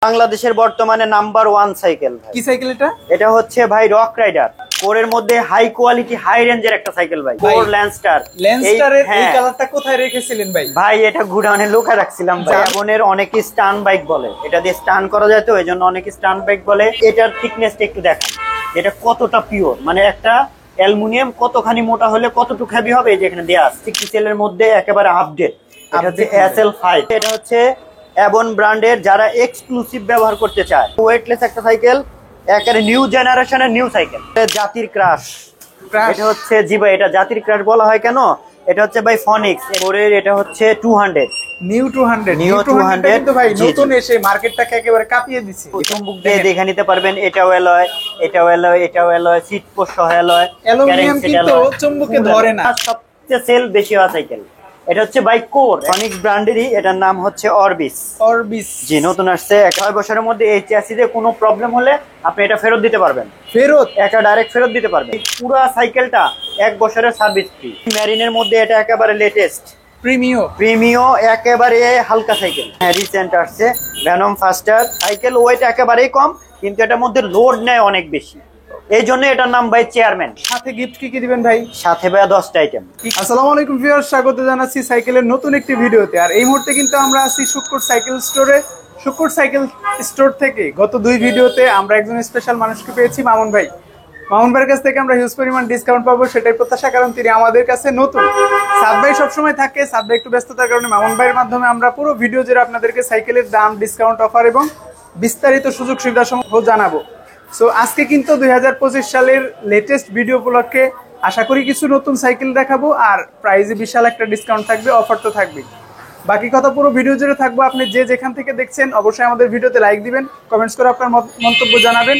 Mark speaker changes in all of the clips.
Speaker 1: বাংলাদেশের বর্তমানে number 1 cycle.
Speaker 2: কি সাইকেল এটা?
Speaker 1: এটা হচ্ছে ভাই রক রাইডার, কোরের মধ্যে হাই কোয়ালিটি হাই রেঞ্জের একটা সাইকেল ভাই। কোর ল্যান্ডস্টার।
Speaker 2: ল্যান্ডস্টারের এই কালারটা কোথায় রেখেছিলেন ভাই?
Speaker 1: ভাই এটা গুডাউনে লুকা রাখছিলাম ভাই। এমনের অনেকে স্টান বাইক বলে, এটা দিয়ে স্টান করা যায় তো এইজন্য অনেকে স্টান বাইক বলে। এটার থিকনেসটা একটু দেখেন, এটা কতটা পিওর, মানে একটা অ্যালুমিনিয়াম কতখানি মোটা হলে কতটুকু হেভি হবে এই যে এখানে দেয়া আছে। 60 এর মধ্যে একেবারে আপডেট। এটা হচ্ছে SL5। এটা হচ্ছে অ্যাবন ব্র্যান্ডের, যারা এক্সক্লুসিভ ব্যবহার করতে চায়। ওয়েটলেস একটা সাইকেল, একেবারে নিউ জেনারেশনের নিউ সাইকেল। জাতির ক্রাশ। এটা হচ্ছে জি ভাই, এটা জাতির ক্রাশ বলা হয় কেন? এটা হচ্ছে ভাই ফনিক্স এর, এটা হচ্ছে 200
Speaker 2: নিউ 200 কিন্তু ভাই নতুন এসে মার্কেটটাকে একেবারে কাঁপিয়ে দিছে।
Speaker 1: চুম্বক দিয়ে দেখে নিতে পারবেন, এটাও অ্যালয়, এটাও অ্যালয়, এটাও অ্যালয়, সিট পোস্ট সহ অ্যালয়।
Speaker 2: অ্যালুমিনিয়াম কিন্তু চুম্বকে ধরে না।
Speaker 1: সবচেয়ে সেল বেশি হওয়া সাইকেল এটা হচ্ছে বাই কোর ফনিক্স ব্র্যান্ডেরই। এটার নাম হচ্ছে অরবিস। জি, নতুন আসছে। 6 বছরের মধ্যে এই চ্যাসিসে কোনো প্রবলেম হলে আপনি এটা ফেরত দিতে পারবেন। একা ডাইরেক্ট ফেরত দিতে পারবেন। পুরো সাইকেলটা 1 বছরের সার্ভিস ফ্রি। মেরিনের মধ্যে এটা একেবারে লেটেস্ট প্রিমিও একেবারে হালকা সাইকেল। হ্যাঁ, রিসেন্ট আসছে ভ্যানম ফাস্টার সাইকেল। ওয়েট একেবারেই কম, কিন্তু এটার মধ্যে লোড নেয় অনেক বেশি, এই জন্য এটার নাম ভাই চেয়ারম্যান।
Speaker 2: সাথে গিফট কি দিবেন ভাই? সাথে
Speaker 1: ভাই 10টা আইটেম।
Speaker 2: আসসালামু আলাইকুম ভিউয়ার্স, স্বাগত জানাচ্ছি সাইকেলের নতুন একটি ভিডিওতে। আর এই মুহূর্তে কিন্তু আমরা আছি শুক্কুর সাইকেল স্টোরে। শুক্কুর সাইকেল স্টোর থেকে গত 2 ভিডিওতে আমরা একজন স্পেশাল মানুষকে পেয়েছি, মামুন ভাই। মামুন ভাইয়ের কাছ থেকে আমরা হিউজ পরিমাণ ডিসকাউন্ট পাবো, সেটাই প্রত্যাশা, কারণ তিনি আমাদের কাছে নতুন। সাদ ভাই সবসময় থাকে, সাদ ভাই একটু ব্যস্ততার কারণে মামুন ভাইয়ের মাধ্যমে আমরা পুরো ভিডিও জুড়ে আপনাদেরকে সাইকেলের দাম, ডিসকাউন্ট অফার এবং বিস্তারিত সুযোগ সুবিধা সমূহ জানাবো। সো আজকে কিন্তু 2025 সালের লেটেস্ট ভিডিও উপলক্ষে আশা করি কিছু নতুন সাইকেল দেখাবো, আর প্রাইজে বিশাল একটা ডিসকাউন্ট থাকবে, অফার তো থাকবে। বাকি কথা পুরো ভিডিও জুড়ে থাকবো। আপনি যে যেখান থেকে দেখছেন অবশ্যই আমাদের ভিডিওতে লাইক দিবেন, কমেন্টস করে আপনার মন্তব্য জানাবেন।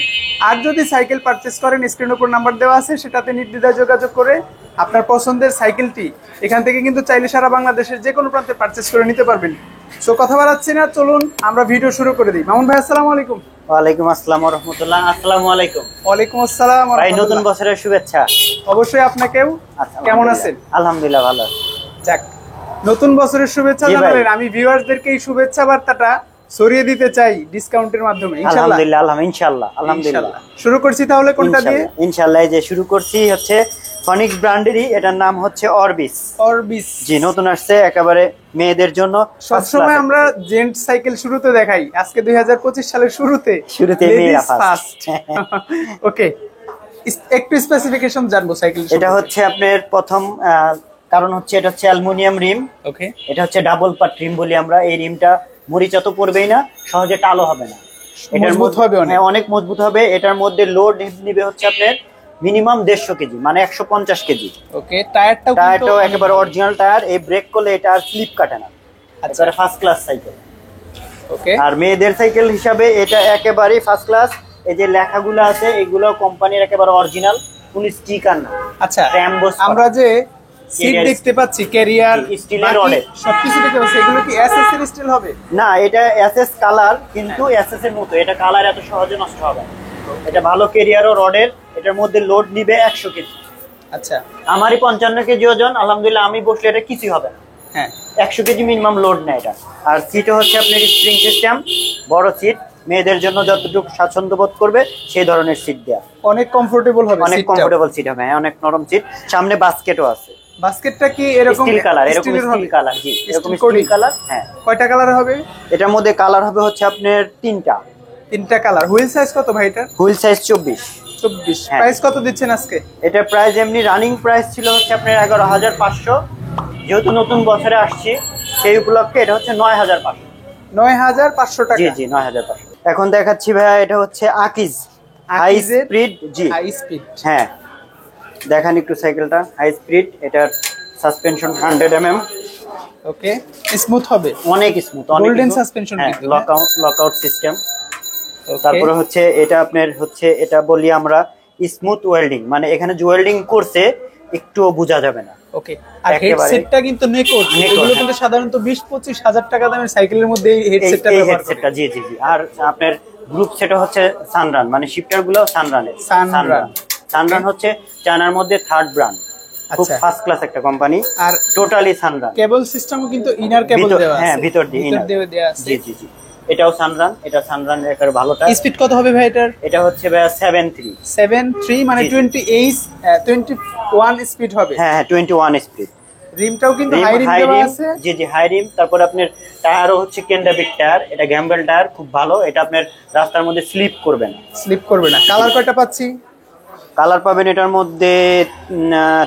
Speaker 2: আর যদি সাইকেল পারচেস করেন, স্ক্রিনের উপর নাম্বার দেওয়া আছে, সেটাতে নির্দ্বিধায় যোগাযোগ করে আপনার পছন্দের সাইকেলটি এখান থেকে কিন্তু চাইলে সারা বাংলাদেশের যে কোনো প্রান্তে পারচেস করে নিতে পারবেন। সো কথা বাড়াচ্ছি না, চলুন আমরা ভিডিও শুরু করে দিই। মামুন ভাই আসসালামু আলাইকুম।
Speaker 1: ওয়ালাইকুম আসসালাম ওয়া রাহমাতুল্লাহ। আসসালামু আলাইকুম।
Speaker 2: ওয়ালাইকুম আসসালাম।
Speaker 1: ভাই নতুন বছরের শুভেচ্ছা।
Speaker 2: অবশ্যই আপনাকেও। কেমন আছেন?
Speaker 1: আলহামদুলিল্লাহ ভালো।
Speaker 2: যাক, নতুন বছরের শুভেচ্ছা জানালেন। আমি ভিউয়ারদেরকে এই শুভেচ্ছা বার্তাটা ছড়িয়ে দিতে চাই ডিসকাউন্টের মাধ্যমে।
Speaker 1: ইনশাআল্লাহ আলহামদুলিল্লাহ।
Speaker 2: শুরু করছি তাহলে কোনটা দিয়ে?
Speaker 1: ইনশাআল্লাহ এই যে শুরু করছি হচ্ছে ফনিক্স ব্র্যান্ডেরই, এটার নাম হচ্ছে অরবিস। জি, নতুন আসছে একেবারে মেয়েদের জন্য।
Speaker 2: সবসময় আমরা জেন্টস সাইকেল শুরুতে দেখাই, আজকে 2025 সালের শুরুতে
Speaker 1: মেয়েরা ফার্স্ট।
Speaker 2: ওকে, একটু স্পেসিফিকেশন জানবো সাইকেল।
Speaker 1: এটা হচ্ছে আপনার প্রথম কারণ হচ্ছে এটা হচ্ছে অ্যালুমিনিয়াম রিম। ওকে, এটা হচ্ছে ডাবল পার্ট রিম বলি আমরা। এই রিমটা মরিচা তো পড়বেই না, সহজে টালো হবে না, এটার মধ্যে হবে অনেক মজবুত হবে। এটার মধ্যে লোড নিবে হচ্ছে আপনার মিনিমাম 150 কেজি, মানে 150 কেজি।
Speaker 2: ওকে, টায়ারটাও
Speaker 1: একেবারে অরিজিনাল টায়ার। এই ব্রেক করলে এটা আর স্লিপ কাটে না, একেবারে ফার্স্ট ক্লাস সাইকেল। ওকে, আর মেয়েদের সাইকেল হিসাবে এটা একেবারে ফার্স্ট ক্লাস। এই যে লেখাগুলো আছে এগুলো কোম্পানির একেবারে অরিজিনাল, কোনো স্টিকার না।
Speaker 2: আচ্ছা, আমরা যে সিট দেখতে পাচ্ছি, ক্যারিয়ার, স্টিলের রড, সবকিছু দেখতে পাচ্ছি, এগুলো কি এসএস এর স্টিল হবে?
Speaker 1: না, এটা এসএস কালার, কিন্তু এসএস এর মতো এটা কালার এত সহজে নষ্ট হবে না। এটা ভালো ক্যারিয়ার ও রডের। এটার মধ্যে লোড নিবে 100 কেজি।
Speaker 2: আচ্ছা,
Speaker 1: আমারই 55 কেজি ওজন, আলহামদুলিল্লাহ আমি বসলে এটা কিছুই হবে না। হ্যাঁ, 100 কেজি মিনিমাম লোড নেয় এটা। আর সিট হচ্ছে আপনার স্প্রিং সিস্টেম, বড় সিট, মেয়েদের জন্য যতটুকু স্বাচ্ছন্দ্য বোধ করবে সেই ধরনের সিট দেয়া।
Speaker 2: অনেক কমফোর্টেবল হবে,
Speaker 1: অনেক কমফোর্টেবল সিট হবে, অনেক নরম সিট। সামনে বাস্কেটও আছে।
Speaker 2: বাস্কেটটা কি এরকম
Speaker 1: স্টিল কালার? এরকম স্টিল কালার। জি, এরকম স্টিল কালার। হ্যাঁ।
Speaker 2: কয়টা কালার হবে?
Speaker 1: এটার মধ্যে কালার হবে হচ্ছে আপনার তিনটা কালার।
Speaker 2: হুইল সাইজ কত ভাই এটা?
Speaker 1: Wheel size 24।
Speaker 2: প্রাইস কত দিচ্ছেন আজকে?
Speaker 1: এটা প্রাইস এমনি রানিং প্রাইস ছিল হচ্ছে আপনার 11,500। যেহেতু নতুন বছরে আসছে সেই উপলক্ষে এটা হচ্ছে 9,500
Speaker 2: টাকা।
Speaker 1: জি জি, 9,500। এখন দেখাচ্ছি ভাইয়া, এটা হচ্ছে আকিজ হাই স্পিড। জি, হাই স্পিড। হ্যাঁ, দেখান একটু সাইকেলটা। হাই স্পিড, এটার সাসপেনশন 100 mm।
Speaker 2: ওকে, স্মুথ হবে, অনেক smooth, golden suspension,
Speaker 1: lockout system. তারপরে হচ্ছে এটা আপনার হচ্ছে এটা বলি আমরা স্মুথ ওয়েল্ডিং, মানে এখানে যে ওয়েল্ডিং করছে একটু বোঝা যাবে না।
Speaker 2: ওকে, আর হেডসেটটা কিন্তু নেকোড, এগুলো কিন্তু সাধারণত 20-25 হাজার টাকা দামের সাইকেলের মধ্যে এই হেডসেটটা ব্যবহার করে।
Speaker 1: জি জি জি। আর আপনার গ্রুপ সেটা হচ্ছে সানরান, মানে শিফটার গুলো সানরানের। সানরান হচ্ছে চায়নার মধ্যে 3rd ব্র্যান্ড, খুব ফার্স্ট ক্লাস একটা কোম্পানি। আর টোটালি সানরান।
Speaker 2: কেবল সিস্টেমও কিন্তু ইনার কেবল দেওয়া আছে।
Speaker 1: হ্যাঁ, ভিতর দিয়ে দেওয়া আছে। জি জি জি। এটাও সানরান, এটা সানরান এর ভালোটা।
Speaker 2: স্পিড কত হবে ভাই এটার?
Speaker 1: এটা হচ্ছে ভাই 73
Speaker 2: 73 মানে 21 স্পিড হবে।
Speaker 1: হ্যাঁ হ্যাঁ 21 স্পিড।
Speaker 2: রিমটাও কিন্তু হাই রিম দেওয়া আছে।
Speaker 1: জি জি হাই রিম। তারপর আপনার টায়ারও হচ্ছে কেন্ডাবিক টায়ার, এটা গ্যাম্বেল টায়ার, খুব ভালো। এটা আপনার রাস্তার মধ্যে স্লিপ করবে না।
Speaker 2: স্লিপ করবে না। কালার কয়টা পাচ্ছি?
Speaker 1: কালার পাবেন এটার মধ্যে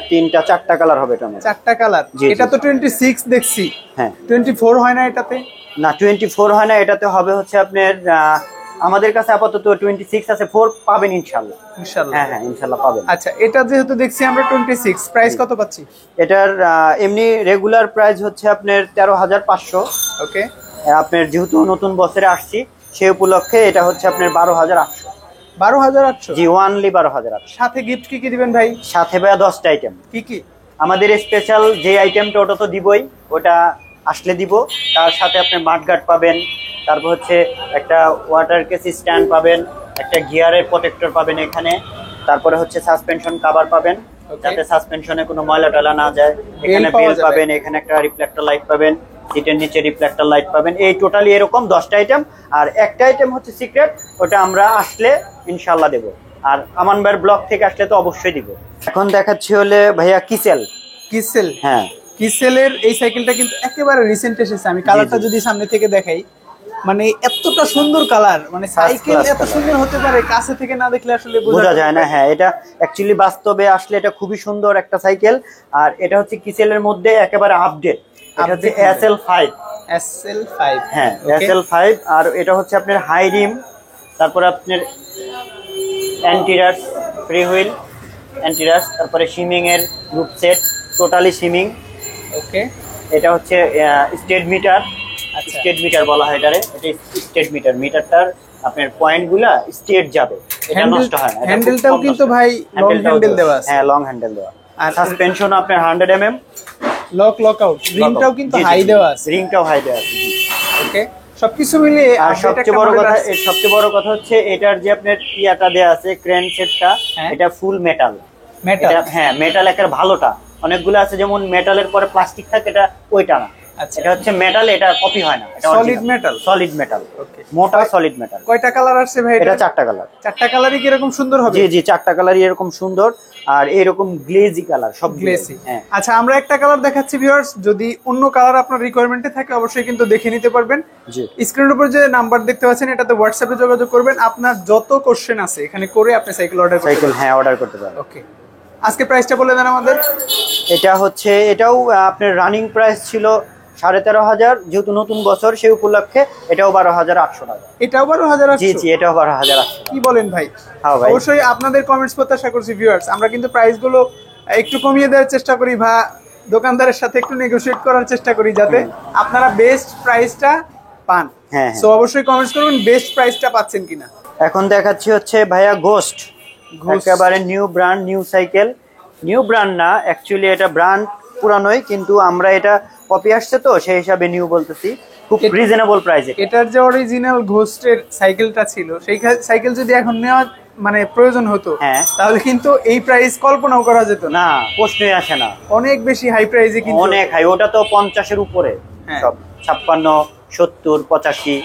Speaker 1: 3টা 4টা কালার হবে এটার মধ্যে।
Speaker 2: 4টা কালার। এটা তো 26 দেখছি।
Speaker 1: হ্যাঁ
Speaker 2: 24 হয় না এটাতে?
Speaker 1: না 24 হয় না, এটাতে হবে হচ্ছে আপনার আমাদের কাছে আপাতত 26 আছে, 4 পাবেন ইনশাআল্লাহ।
Speaker 2: ইনশাআল্লাহ
Speaker 1: হ্যাঁ হ্যাঁ ইনশাআল্লাহ পাবেন।
Speaker 2: আচ্ছা এটা যেহেতু দেখছি আমরা 26, প্রাইস কত পাচ্ছি?
Speaker 1: এটার এমনি রেগুলার প্রাইস হচ্ছে আপনার 13,500।
Speaker 2: ওকে।
Speaker 1: আপনার যেহেতু নতুন বছরে আসছি সেই উপলক্ষে এটা হচ্ছে আপনার 12,800।
Speaker 2: 12,800?
Speaker 1: জি ওয়ানলি 12,800।
Speaker 2: সাথে গিফট কি কি দিবেন ভাই?
Speaker 1: সাথে ভাইয়া 10টা আইটেম।
Speaker 2: কি কি?
Speaker 1: আমাদের স্পেশাল যে আইটেমটা ওটা তো দিবই, ওটা আসলে দিব। তার সাথে আপনি মাডগার্ড পাবেন, তারপর হচ্ছে একটা ওয়াটার কেস স্ট্যান্ড পাবেন, একটা গিয়ারের প্রোটেক্টর পাবেন এখানে, তারপরে হচ্ছে সাসপেনশন কভার পাবেন যাতে সাসপেনশনে কোনো ময়লা টয়লা না যায়। এখানে বেল পাবেন, এখানে একটা রিফ্লেক্টর লাইট পাবেন, সিটের নিচে রিফ্লেক্টর লাইট পাবেন। এই টোটালি এরকম 10টা আইটেম। আর একটা আইটেম হচ্ছে সিক্রেট, ওটা আমরা আসলে ইনশাআল্লাহ দেব। আর আমান ভাইয়ের ব্লগ থেকে আসলে তো অবশ্যই দিব। এখন দেখাচ্ছি হলে ভাইয়া কিসেল।
Speaker 2: কিসেল?
Speaker 1: হ্যাঁ
Speaker 2: কিসেলের এই সাইকেলটা কিন্তু একেবারে রিসেন্ট এসেছে। আমি কালারটা যদি সামনে থেকে দেখাই, মানে এতটা সুন্দর কালার, মানে সাইকেল এত সুন্দর হতে পারে কাছে থেকে না দেখলে আসলে
Speaker 1: বোঝা যায় না। হ্যাঁ এটা অ্যাকচুয়ালি বাস্তবে আসলে এটা খুবই সুন্দর একটা সাইকেল। আর এটা হচ্ছে কিসেলের মধ্যে একেবারে আপডেট। এটা হচ্ছে SL5।
Speaker 2: SL5
Speaker 1: হ্যাঁ SL5। আর এটা হচ্ছে আপনার হাই রিম, তারপর আপনার অ্যান্টিরাস, ফ্রি হুইল অ্যান্টিরাস, তারপরে শিমিং এর গ্রুপ সেট, টোটালি শিমিং।
Speaker 2: ওকে।
Speaker 1: এটা হচ্ছে স্টেট মিটার। স্টেট মিটার বলা হয় এটারে। এটা স্টেট মিটার, মিটারটার আপনার পয়েন্টগুলা স্টেট যাবে, এটা নষ্ট হয় না।
Speaker 2: হ্যান্ডেলটাও কিন্তু ভাই লং হ্যান্ডেল দেওয়া আছে।
Speaker 1: হ্যাঁ লং হ্যান্ডেল দেওয়া। আর সাসপেনশন আপনার 100 mm।
Speaker 2: Lock out. রিংটাও কিন্তু হাই দেওয়া আছে।
Speaker 1: রিংটাও হাই দেওয়া আছে।
Speaker 2: ওকে। সবকিছু মিলিয়ে
Speaker 1: আর সবচেয়ে বড় কথা হচ্ছে এটার যে আপনার ইয়াটা দেয়া আছে ক্রেন সেটটা, এটা ফুল মেটাল। হ্যাঁ মেটাল একের ভালোটা। অনেকগুলো আছে যেমন মেটালের পরে প্লাস্টিক থাকে, এটা ওইটা না। এটা হচ্ছে মেটাল, এটা কপি হয় না, এটা
Speaker 2: solid metal.
Speaker 1: Solid metal. Okay. মোটা সলিড মেটাল।
Speaker 2: কয়টা কালার আছে ভাই?
Speaker 1: এটা 4টা কালার।
Speaker 2: 4টা কালারই কি এরকম সুন্দর হবে?
Speaker 1: জি জি 4টা কালারই এরকম সুন্দর। আর এরকম গ্লেজি কালার, সব
Speaker 2: গ্লেজি।
Speaker 1: হ্যাঁ।
Speaker 2: আচ্ছা আমরা একটা কালার দেখাচ্ছি ভিউয়ার্স, যদি অন্য কালার আপনার রিকোয়ারমেন্টে থাকে অবশ্যই কিন্তু দেখে নিতে পারবেন।
Speaker 1: জি।
Speaker 2: স্ক্রিনের উপর যে নাম্বার দেখতে পাচ্ছেন এটাতে হোয়াটসঅ্যাপে যোগাযোগ করবেন। আপনার যত কোশ্চেন আছে এখানে করে আপনি সাইকেল অর্ডার করতে পারবেন।
Speaker 1: হ্যাঁ অর্ডার করতে পারবেন।
Speaker 2: ওকে। আজকে প্রাইসটা বলে দেন আমাদের।
Speaker 1: এটা হচ্ছে এটাও আপনার রানিং প্রাইস ছিল 13,500, যেহেতু নতুন বছর সেই উপলক্ষে এটাও 12,800 টাকা।
Speaker 2: এটাও 12,800?
Speaker 1: জি জি এটাও 12,800।
Speaker 2: কি বলেন ভাই?
Speaker 1: হ্যাঁ ভাই।
Speaker 2: অবশ্যই আপনাদের কমেন্টস প্রত্যাশা করছি ভিউয়ার্স। আমরা কিন্তু প্রাইসগুলো একটু কমিয়ে দেওয়ার চেষ্টা করি বা দোকানদারের সাথে একটু নেগোশিয়েট করার চেষ্টা করি যাতে আপনারা বেস্ট প্রাইসটা পান।
Speaker 1: হ্যাঁ
Speaker 2: সো অবশ্যই কমেন্টস করুন বেস্ট প্রাইসটা পাচ্ছেন কিনা।
Speaker 1: এখন দেখাচ্ছি হচ্ছে ভাইয়া গোস্ট। একেবারে new brand, new cycle. New brand না, অ্যাকচুয়ালি এটা ব্র্যান্ড পুরানোই, কিন্তু আমরা এটা কপি আসছে তো সেই হিসাবে নিউ বলতেছি। খুব রিজনেবল প্রাইসে।
Speaker 2: এটার যে অরিজিনাল ঘোস্টের সাইকেলটা ছিল সেই সাইকেল যদি এখন নেওয়া মানে প্রয়োজন হতো, তাহলে কিন্তু এই প্রাইস কল্পনাও করা যেত
Speaker 1: না, প্রশ্নই আসে না।
Speaker 2: অনেক বেশি হাই প্রাইসে কিন্তু,
Speaker 1: অনেক হাই। ওটা তো 50-এর উপরে সব, 56, 70, 85,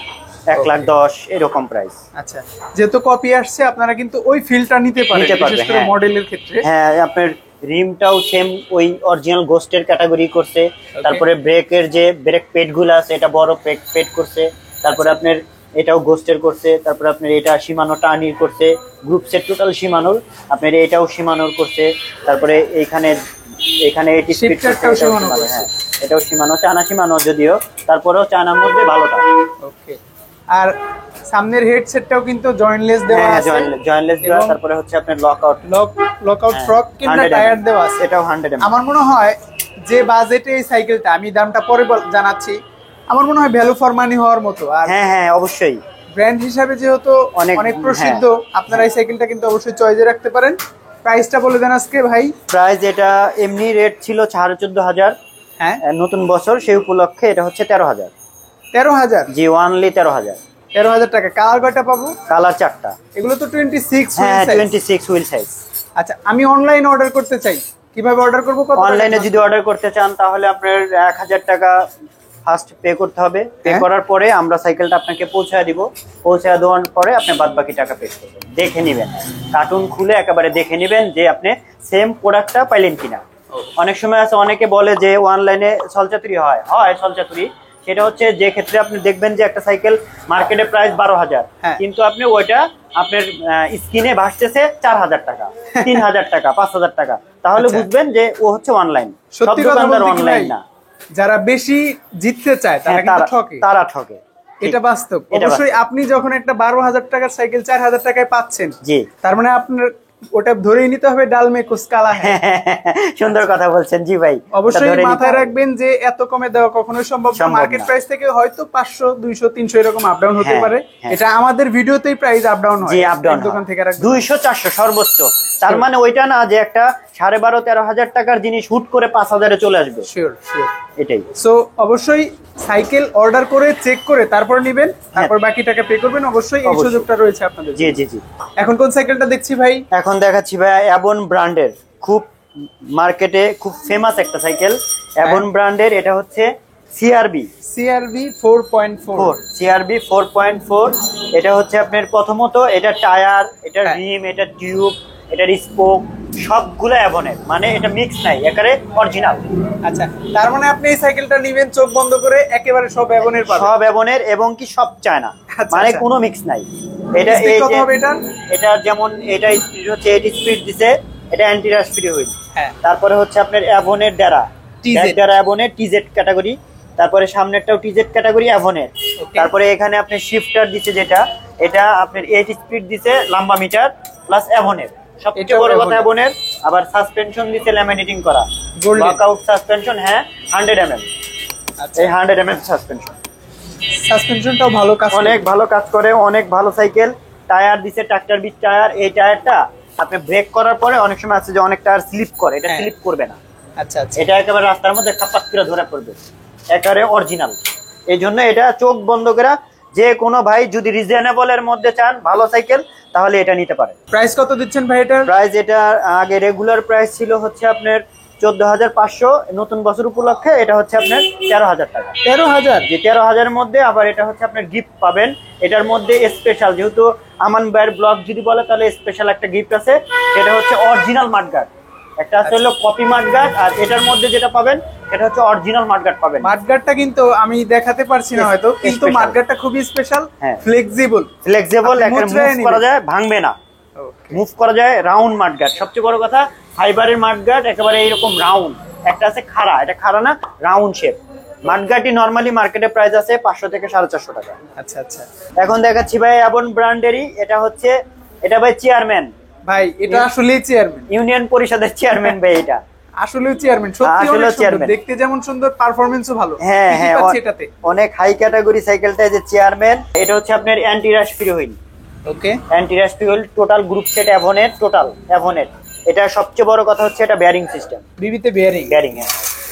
Speaker 1: 1,10,000 এরকম প্রাইস।
Speaker 2: আচ্ছা যেহেতু কপি আসছে আপনারা কিন্তু ওই ফিলটা নিতে পারেন, বিশেষ করে মডেলের ক্ষেত্রে।
Speaker 1: হ্যাঁ আপনার রিমটাও সেম ওই অরিজিনাল গোস্টের ক্যাটাগরি করছে। তারপরে ব্রেকের যে ব্রেক পেডগুলো আছে এটা বড় পেড করছে। তারপরে আপনার এটাও গোস্টের করছে। তারপরে আপনার এটা সীমানো টার্নির করছে, গ্রুপ সেট টোটাল সীমানোর। আপনার এটাও সীমানোর করছে। তারপরে এখানে এটি স্পিড সীমানো। হ্যাঁ এটাও সীমানো, চায়না সীমানো যদিও, তারপরেও চায়নার মধ্যে ভালোটা।
Speaker 2: ওকে। আর সামনের হেডসেটটাও কিন্তু জয়েন্টলেস দেওয়া আছে।
Speaker 1: জয়েন্টলেস দেওয়া। তারপরে হচ্ছে আপনার
Speaker 2: লকআউট ফ্রক কিংবা টায়ার দেওয়া আছে।
Speaker 1: এটাও 100 mm।
Speaker 2: আমার মনে হয় যে বাজেটে এই সাইকেলটা, আমি দামটা পরে জানাচ্ছি, আমার মনে হয় ভ্যালু ফর মানি হওয়ার মতো। আর
Speaker 1: হ্যাঁ অবশ্যই
Speaker 2: ব্র্যান্ড হিসাবে যেহেতু অনেক প্রসিদ্ধ, আপনারা এই সাইকেলটা কিন্তু অবশ্যই চয়েসে রাখতে পারেন। প্রাইসটা বলে দেন আজকে ভাই।
Speaker 1: প্রাইস এটা এমনি রেট ছিল 14,500। হ্যাঁ নতুন বছর সেই উপলক্ষে এটা হচ্ছে 13,000।
Speaker 2: 13,000?
Speaker 1: জি ওয়ানলি 13,000।
Speaker 2: 13,000 টাকা। কালার কয়টা পাবো?
Speaker 1: কালার 4টা।
Speaker 2: এগুলো তো 26
Speaker 1: হ্যাঁ 26 হুইল সাইজ।
Speaker 2: আচ্ছা আমি অনলাইন অর্ডার করতে চাই, কিভাবে অর্ডার করব?
Speaker 1: অনলাইনে যদি অর্ডার করতে চান তাহলে আপনার 1,000 টাকা ফার্স্ট পে করতে হবে। পে করার পরে আমরা সাইকেলটা আপনাকে পৌঁছায় দিব। পৌঁছায় দেওয়ার পরে আপনি বাদবাকি টাকা পে করবেন। দেখে নেবেন, কার্টুন খুলে একেবারে দেখে নেবেন যে আপনি সেম প্রোডাক্টটা পাইলেন কিনা। অনেক সময় আছে অনেকে বলে যে অনলাইনে ছলচাতুরি হয় ছলচাতুরি। সেটা হচ্ছে যে ক্ষেত্রে আপনি দেখবেন যে একটা সাইকেল মার্কেটে প্রাইস 12,000, কিন্তু আপনি ওইটা আপনার স্ক্রিনে ভাসতেছে 4,000 টাকা, 3,000 টাকা, 5,000 টাকা, তাহলে বুঝবেন যে ও হচ্ছে অনলাইন। সব দোকানদার অনলাইন না।
Speaker 2: যারা বেশি জিততে চায় তারা ঠকে। এটা বাস্তব। অবশ্যই আপনি যখন একটা 12,000 টাকার সাইকেল 4,000 টাকায় পাচ্ছেন,
Speaker 1: জি,
Speaker 2: তার মানে আপনার ওটা ধরেই নিতে হবে ডাল মে কুছ কালা হ্যায়।
Speaker 1: সুন্দর কথা বলছেন। জি ভাই,
Speaker 2: অবশ্যই মাথায় রাখবেন যে এত কমে দেওয়া কখনোই সম্ভব না। মার্কেট প্রাইস থেকে হয়তো 500, 200, 300 এরকম আপ ডাউন হতে পারে। এটা আমাদের ভিডিওতেই প্রাইস আপ ডাউন হয়।
Speaker 1: জি, আপ ডাউন দোকান থেকে 200, 400 সর্বোচ্চ। তার মানে ওইটা না যে একটা 12,500, 13,000 টাকার জিনিস হুট করে 5,000 এ চলে আসবে।
Speaker 2: শিওর।
Speaker 1: এটাই।
Speaker 2: সো অবশ্যই সাইকেল অর্ডার করে চেক করে তারপর নেবেন, তারপর বাকি টাকা পে করবেন। অবশ্যই এই সুযোগটা রয়েছে আপনাদের।
Speaker 1: জি জি জি।
Speaker 2: এখন কোন সাইকেলটা দেখছি ভাই?
Speaker 1: এখন দেখাচ্ছি ভাই অ্যাবন ব্র্যান্ডের খুব মার্কেটে খুব ফেমাস একটা সাইকেল। অ্যাবন ব্র্যান্ডের এটা হচ্ছে সিআরবি
Speaker 2: 4.4।
Speaker 1: সিআরবি 4.4। এটা হচ্ছে আপনার প্রথমত এটা টায়ার, এটা রিম, এটা টিউব, এটার স্পোক সবগুলো অ্যাবনের, মানে এটা মিক্স নাই, একেবারে অরিজিনাল।
Speaker 2: আচ্ছা, তার মানে আপনি এই সাইকেলটা নেবেন চোখ বন্ধ করে, একেবারে সব অ্যাবনের পাবেন।
Speaker 1: সব অ্যাবনের এবং কি সব চায়না, মানে কোনো মিক্স নাই। এটা এই যে এটা যেমন এটা স্পিড হচ্ছে 8 স্পিড দিছে, এটা অ্যান্টি রাশ ফ্রি হুইল। তারপরে হচ্ছে আপনার অ্যাবনের দ্বারা অ্যাবনের টিজেড ক্যাটাগরি, তারপরে সামনেরটাও টিজেড ক্যাটাগরি অ্যাবনের। তারপরে এখানে আপনি শিফটার দিছে যেটা, এটা আপনার 8 স্পিড দিছে লাম্বা মিটার প্লাস অ্যাবনের, সবচেয়ে বড় কথা অ্যাবনের। আবার সাসপেনশন দিছে ল্যামিনেটিং করা ওয়াকআউট সাসপেনশন, 100 mm। এই 100 mm
Speaker 2: সাসপেনশনটাও ভালো কাজ,
Speaker 1: অনেক ভালো কাজ করে, অনেক ভালো সাইকেল। টায়ার দিছে ট্রাক্টর বিট টায়ার। এই টায়ারটা আপনি ব্রেক করার পরে অনেক সময় আছে যে অনেক টায়ার স্লিপ করে, এটা স্লিপ করবে না।
Speaker 2: আচ্ছা,
Speaker 1: এটা একেবারে রাস্তার মধ্যে খাপাত করে ধরে পড়বে, একেবারে অরিজিনাল। এই জন্য এটা চোখ বন্ধ করে যে কোনো ভাই যদি রিজনেবল এর মধ্যে চান ভালো সাইকেল, তাহলে এটা নিতে পারে।
Speaker 2: প্রাইস কত দিচ্ছেন ভাই এটার?
Speaker 1: প্রাইস এটা আগে রেগুলার প্রাইস ছিল হচ্ছে আপনার 14,500, নতুন বছর উপলক্ষে এটা হচ্ছে আপনার 13,000 টাকা।
Speaker 2: 13,000?
Speaker 1: যে 13,000 এর মধ্যে আবার এটা হচ্ছে আপনার গিফট পাবেন। এটার মধ্যে স্পেশাল, যেহেতু আমান ভাইয়ের ব্লগ যদি বলে তাহলে স্পেশাল একটা গিফট আছে। এটা হচ্ছে অরিজিনাল মাডগার্ড, একটা আছে হলো কপি মাডগার্ড, আর এটার মধ্যে যেটা পাবেন এটা হচ্ছে অরিজিনাল মাডগার্ড পাবেন।
Speaker 2: মাডগার্ডটা কিন্তু আমি দেখাতে পারছি না হয়তো, কিন্তু মাডগার্ডটা খুবই স্পেশাল, ফ্লেক্সিবল,
Speaker 1: একটা মুভ করা যায়, ভাঙবে না, মুভ করা যায়। রাউন্ড মাডগার্ড, সবচেয়ে বড় কথা ফাইবারের মাডগার্ড একেবারে এইরকম রাউন্ড। একটা আছে খাড়া, এটা খাড়া না, রাউন্ড শেপ। মাডগার্ডটি নরমালি মার্কেটে প্রাইস আছে 500 থেকে 450 টাকা।
Speaker 2: আচ্ছা আচ্ছা।
Speaker 1: এখন দেখাচ্ছি ভাই অ্যাবন ব্র্যান্ডেরই, এটা হচ্ছে এটা ভাই চেয়ারম্যান।
Speaker 2: ভাই এটা আসলে চেয়ারম্যান,
Speaker 1: ইউনিয়ন পরিষদের চেয়ারম্যান ভাই। এটা
Speaker 2: আসলে চেয়ারম্যান, সত্যি অনেক সুন্দর দেখতে, যেমন সুন্দর পারফরম্যান্সও ভালো।
Speaker 1: হ্যাঁ, এটাতে অনেক হাই ক্যাটাগরি সাইকেলটা যে চেয়ারম্যান। এটা হচ্ছে আপনার anti rust free wheel.
Speaker 2: Okay,
Speaker 1: anti rust free wheel total group set অ্যাভনের, টোটাল অ্যাভনের। এটা সবচেয়ে বড় কথা হচ্ছে এটা বেয়ারিং সিস্টেম,
Speaker 2: বিবিতে বেয়ারিং,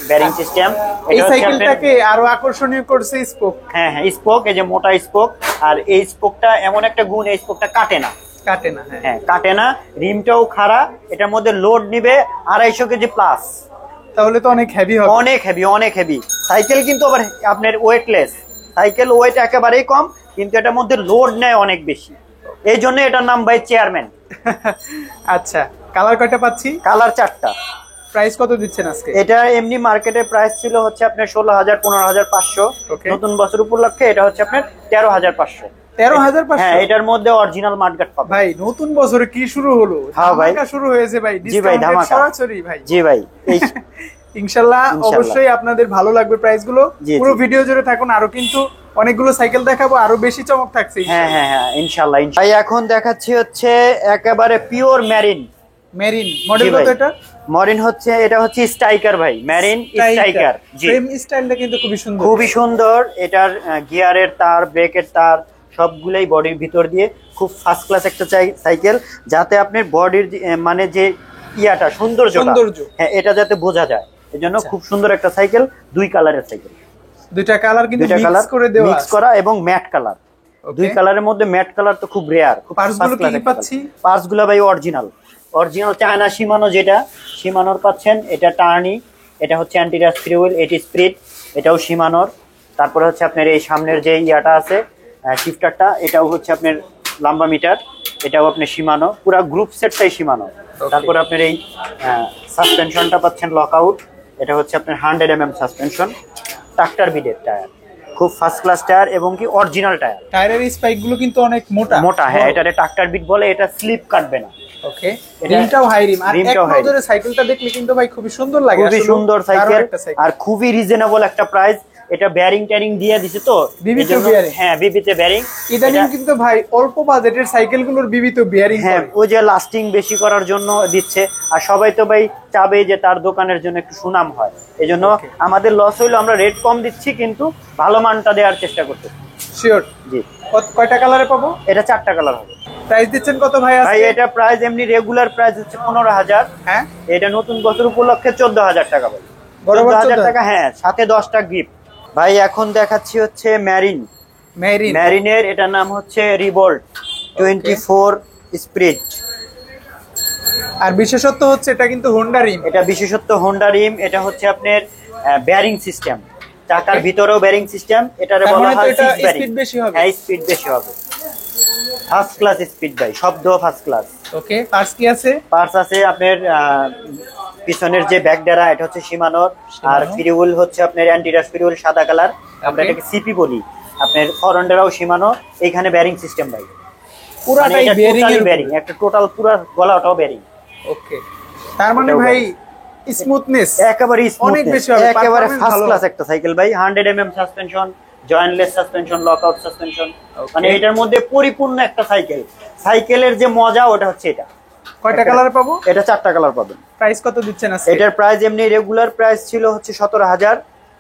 Speaker 1: বেয়ারিং সিস্টেম।
Speaker 2: এই সাইকেলটাকে আরো আকর্ষণীয় করছে স্পোক।
Speaker 1: হ্যাঁ, স্পোক, এই যে মোটা স্পোক। আর এই স্পোকটা এমন একটা গুণ, এই স্পোকটা কাটে না। কাটে না। রিমটাও খাড়া। এটার মধ্যে লোড নিবে 250 কেজি প্লাস।
Speaker 2: তাহলে তো অনেক হেভি হবে।
Speaker 1: অনেক হেভি সাইকেল, কিন্তু আবার আপনার ওয়েটলেস সাইকেল, ওয়েট একেবারেই কম, কিন্তু এটার মধ্যে লোড নেয় অনেক বেশি। এই জন্য এটার নাম ভাই চেয়ারম্যান।
Speaker 2: আচ্ছা, কালার কয়টা পাচ্ছি?
Speaker 1: কালার 4টা।
Speaker 2: প্রাইস কত দিচ্ছেন আজকে?
Speaker 1: এটা এমনি মার্কেটে প্রাইস ছিল হচ্ছে আপনার 16,000, 15,500। নতুন বছর উপলক্ষে এটা হচ্ছে আপনার 13,500।
Speaker 2: 13,500?
Speaker 1: হ্যাঁ, এটার মধ্যে অরিজিনাল মাডগার্ড পাবেন।
Speaker 2: ভাই নতুন বছরে কি শুরু হলো?
Speaker 1: হ্যাঁ ভাই,
Speaker 2: ধামাকা শুরু হয়েছে ভাই।
Speaker 1: জি ভাই, ধামাকা
Speaker 2: সরাসরি ভাই।
Speaker 1: জি ভাই,
Speaker 2: ইনশাআল্লাহ অবশ্যই আপনাদের ভালো লাগবে প্রাইস গুলো। পুরো ভিডিও জুড়ে থাকুন, আরো কিন্তু অনেকগুলো সাইকেল দেখাবো, আরো বেশি চমক থাকছে।
Speaker 1: হ্যাঁ, ইনশাআল্লাহ। ভাই এখন দেখাচ্ছি হচ্ছে একেবারে পিওর মেরিন
Speaker 2: মডেল। কত এটা?
Speaker 1: মরিন হচ্ছে, এটা হচ্ছে স্ট্রাইকার ভাই, মেরিন স্ট্রাইকার।
Speaker 2: ফ্রেম স্টাইলটা কিন্তু
Speaker 1: খুবই সুন্দর। এটার গিয়ারের তার, ব্রেকের তার সবগুলাই বডির ভিতর দিয়ে, খুব ফার্স্ট ক্লাস একটা সাইকেল, যাতে আপনার বডির মানে যে ইয়াটা সৌন্দর্য, হ্যাঁ, এটা যাতে বোঝা যায়। এজন্য খুব সুন্দর একটা সাইকেল। 2 কালারের সাইকেল,
Speaker 2: দুইটা কালার কিন্তু মিক্স করে দেওয়া,
Speaker 1: মিক্স করা, এবং ম্যাট কালার। 2 কালারের মধ্যে ম্যাট কালার তো খুব রেয়ার। পার্টস গুলো ভাই অরিজিনাল চায়না শিমানো, যেটা শিমানোর পাচ্ছেন। এটা টার্নি, এটা হচ্ছে anti rust free wheel, 8 speed, এটাও শিমানোর। তারপরে হচ্ছে আপনার এই সামনের যে ইয়াটা আছে শিফটারটা, এটাও হচ্ছে আপনার লাম্বা মিটার, এটাও আপনার শিমানো, পুরো গ্রুপ সেটটাই শিমানো। তারপরে আপনার এই সাসপেনশনটা পাচ্ছেন লকআউট, এটা হচ্ছে আপনার 100 mm সাসপেনশন, ট্রাক্টর বিডের টায়ার, খুব ফার্স্ট ক্লাস টায়ার এবং কি অরিজিনাল টায়ার।
Speaker 2: টায়ারের স্পাইক গুলো কিন্তু অনেক মোটা
Speaker 1: মোটা, হ্যাঁ, এটারে ট্রাক্টর বিট বলে, এটা স্লিপ কাটবে না।
Speaker 2: ওকে, রিমটাও হাই রিম। আর এক নজরে সাইকেলটা দেখলে কিন্তু ভাই খুবই সুন্দর লাগে,
Speaker 1: খুবই সুন্দর সাইকেল আর খুবই রিজনেবল একটা প্রাইস। এটা বেয়ারিং ট্যারিং দিয়ে দিছে তো,
Speaker 2: বিবিতে বেয়ারিং,
Speaker 1: হ্যাঁ বিবিতে বেয়ারিং।
Speaker 2: ইদানিং কিন্তু ভাই অল্প বাজেটের সাইকেলগুলোর বিবিতে বেয়ারিং,
Speaker 1: হ্যাঁ, ওই যে লাস্টিং বেশি করার জন্য দিচ্ছে। আর সবাই তো ভাই চাবে যে তার দোকানের জন্য একটু সুনাম হয়, এজন্য আমাদের লস হইলো আমরা রেট কম দিচ্ছি কিন্তু ভালো মানটা দেওয়ার চেষ্টা করতেছি।
Speaker 2: শিওর।
Speaker 1: জি।
Speaker 2: কয়টা কালারে পাবো?
Speaker 1: এটা 4টা কালার হবে।
Speaker 2: প্রাইস দিচ্ছেন কত ভাই?
Speaker 1: ভাই এটা প্রাইস এমনি রেগুলার প্রাইস হচ্ছে 15,000।
Speaker 2: হ্যাঁ,
Speaker 1: এটা নতুন বছর উপলক্ষে 14,000 টাকা ভাই। 14,000 টাকা, হ্যাঁ, সাথে 10টা গিফট। ভাই এখন দেখাচ্ছি হচ্ছে ম্যারিনের, এটার নাম হচ্ছে রিভোল্ট 24 স্পিড।
Speaker 2: আর বিশেষত্ব হচ্ছে এটা কিন্তু হোন্ডা রিম।
Speaker 1: এটা বিশেষত্ব হোন্ডা রিম। এটা হচ্ছে আপনার বেয়ারিং সিস্টেম, চাকার ভিতরেও বেয়ারিং সিস্টেম। এটারে বলা হয়
Speaker 2: স্পিড বেশি হবে।
Speaker 1: হ্যাঁ, স্পিড বেশি হবে, ফার্স্ট ক্লাস স্পিড ভাই, শব্দ ফার্স্ট ক্লাস।
Speaker 2: ওকে, পার্টস কি আছে?
Speaker 1: পার্টস আছে আপনার পিছনের যে ব্যাক ডেরা, এটা হচ্ছে শিমানোর। আর ফিরিউল হচ্ছে আপনার অ্যান্টিরাস ফিরিউল, সাদা কালার, আমরা এটাকে সিপি বলি। আপনার ফরন্ডেরাও শিমানো। এখানে বেয়ারিং সিস্টেম ভাই,
Speaker 2: পুরাটাই
Speaker 1: বেয়ারিং, একটা টোটাল পুরো গলাটাও বেয়ারিং।
Speaker 2: ওকে, তার মানে ভাই স্মুথনেস
Speaker 1: একেবারে
Speaker 2: অনেক বেশি হবে,
Speaker 1: একেবারে ফার্স্ট ক্লাস একটা সাইকেল ভাই। 100 mm suspension, jointless suspension, lockout suspension, মানে এটার মধ্যে পরিপূর্ণ একটা সাইকেল। সাইকেলের যে মজা ওটা হচ্ছে এটা।
Speaker 2: কয়টা কালারে পাবো?
Speaker 1: এটা 4টা কালার পাবেন।
Speaker 2: প্রাইস কত দিচ্ছেন আজকে?
Speaker 1: এটার প্রাইস এমনি রেগুলার প্রাইস ছিল হচ্ছে 17,000,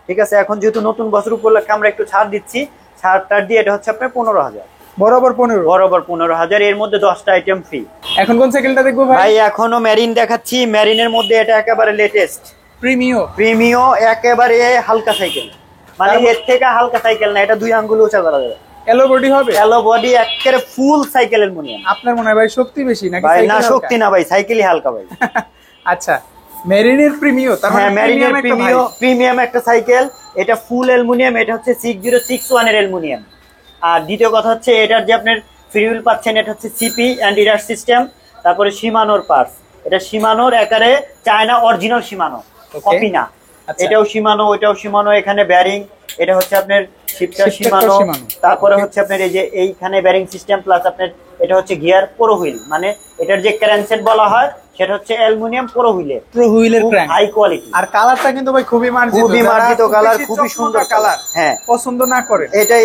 Speaker 1: ঠিক আছে। এখন যেহেতু নতুন বছর উপলক্ষে আমরা একটু ছাড় দিচ্ছি, ছাড়টা দিয়ে এটা হচ্ছে আপনার 15,000।
Speaker 2: বরাবর 15,000।
Speaker 1: এর মধ্যে 10টা আইটেম ফ্রি।
Speaker 2: এখন কোন সাইকেলটা দেখবো ভাই?
Speaker 1: ভাই এখনো মেরিন দেখাচ্ছি। মেরিনের মধ্যে এটা একেবারে লেটেস্ট প্রিমিও, একেবারে হালকা সাইকেল, মানে এর থেকে হালকা সাইকেল না, এটা 2 আঙ্গুল উঁচা করা যাবে।
Speaker 2: এলো বডি হবে?
Speaker 1: এলো বডি, একেবারে ফুল সাইকেল অ্যালুমিনিয়াম।
Speaker 2: আপনার মনে হয় ভাই শক্তি বেশি নাকি?
Speaker 1: ভাই না, শক্তি না ভাই, সাইকেলই হালকা ভাই।
Speaker 2: আচ্ছা, মেরিনের প্রিমিও, তার মানে
Speaker 1: মেরিনের প্রিমিয়াম একটা সাইকেল। এটা ফুল অ্যালুমিনিয়াম, এটা হচ্ছে 6061 এর অ্যালুমিনিয়াম। আর দ্বিতীয় কথা হচ্ছে এটার যে আপনার ফিউল পাচ্ছেন, এটা হচ্ছে সিপি অ্যান্ড ইরার সিস্টেম। তারপরে শিমানোর পার্টস, এটা শিমানোর একারে চায়না অরিজিনাল শিমানো, কপি না। এটাও শিমানো, ওইটাও শিমানো। এখানে বেয়ারিং, এটা হচ্ছে আপনার শিপটা শিমানো। তারপরে হচ্ছে আপনার এই যে এইখানে বেয়ারিং সিস্টেম প্লাস আপনার এটা হচ্ছে গিয়ার প্রো হুইল, মানে এটার যে ক্র্যাঙ্কসেট বলা হয় সেটা হচ্ছে অ্যালুমিনিয়াম প্রো হুইলের ক্র্যাঙ্ক, হাই কোয়ালিটি।
Speaker 2: আর কালারটা কিন্তু ভাই খুবই মার্জিত কালার, খুবই সুন্দর কালার। হ্যাঁ, পছন্দ না করে এটা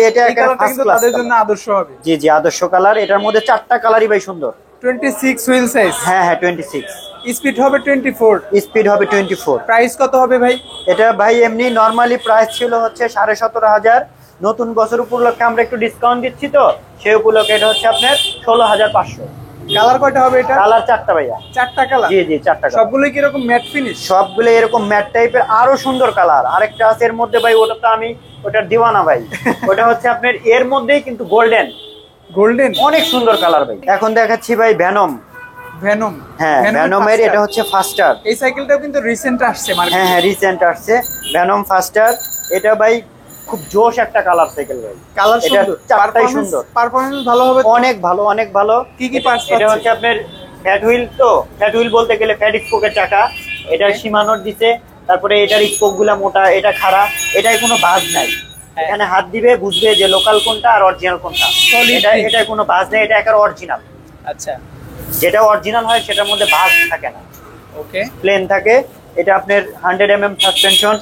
Speaker 2: কিন্তু তাদের জন্য আদর্শ হবে।
Speaker 1: জি জি, আদর্শ কালার। এটার মধ্যে 4টা কালারই ভাই সুন্দর।
Speaker 2: 26 হুইল সাইজ।
Speaker 1: হ্যাঁ হ্যাঁ, 26।
Speaker 2: স্পিড হবে 24। প্রাইস কত হবে ভাই?
Speaker 1: এটা ভাই এমনি নরমালি প্রাইস ছিল হচ্ছে 17,500। নতুন বছর উপলক্ষে আমরা একটু ডিসকাউন্ট দিচ্ছি তো, সেই উপলক্ষে এটা হচ্ছে আপনার 16,500।
Speaker 2: কালার কয়টা হবে এটা?
Speaker 1: কালার 4টা ভাইয়া।
Speaker 2: 4টা কালার?
Speaker 1: জি জি, 4টা।
Speaker 2: সবগুলোই কি এরকম ম্যাট ফিনিশ?
Speaker 1: সবগুলো এরকম ম্যাট টাইপের। আরো সুন্দর কালার আরেকটা আছে এর মধ্যে ভাই, ওটা তো আমি ওটার দিওয়ানা ভাই। ওটা হচ্ছে আপনার এর মধ্যেই কিন্তু গোল্ডেন, অনেক সুন্দর কালার ভাই। এখন দেখাচ্ছি ভাই ভ্যানম। হ্যাঁ, ভ্যানমের এটা হচ্ছে ফাস্টার।
Speaker 2: এই সাইকেলটাও কিন্তু রিসেন্ট আসছে মার্কেটে।
Speaker 1: হ্যাঁ হ্যাঁ, রিসেন্ট আসছে ভ্যানম ফাস্টার। এটা ভাই খুব জোশ একটা কালার সাইকেল ভাই।
Speaker 2: কালার সুন্দর,
Speaker 1: 4টাই সুন্দর।
Speaker 2: পারফরম্যান্স ভালো হবে,
Speaker 1: অনেক ভালো, অনেক ভালো।
Speaker 2: কি কি পার্টস?
Speaker 1: এটা হচ্ছে আপনার ফ্যাট হুইল, তো ফ্যাট হুইল বলতে গেলে ফ্যাট স্পোকের চাকা। এটা শিমানোর দিছে। তারপরে এটার স্পোক গুলা মোটা, এটা খাড়া, এটায় কোনো বাজ নাই। এখানে হাত দিবে বুঝবে যে লোকাল কোনটা আর অরিজিনাল কোনটা। এটা কোনো বাজ নেই, এটা একেবারে অরিজিনাল।
Speaker 2: আচ্ছা,
Speaker 1: যেটা অরিজিনাল হয় সেটার মধ্যে বাজ থাকে না,
Speaker 2: ওকে,
Speaker 1: প্লেন থাকে। এটা আপনার 100 mm সাসপেনশন।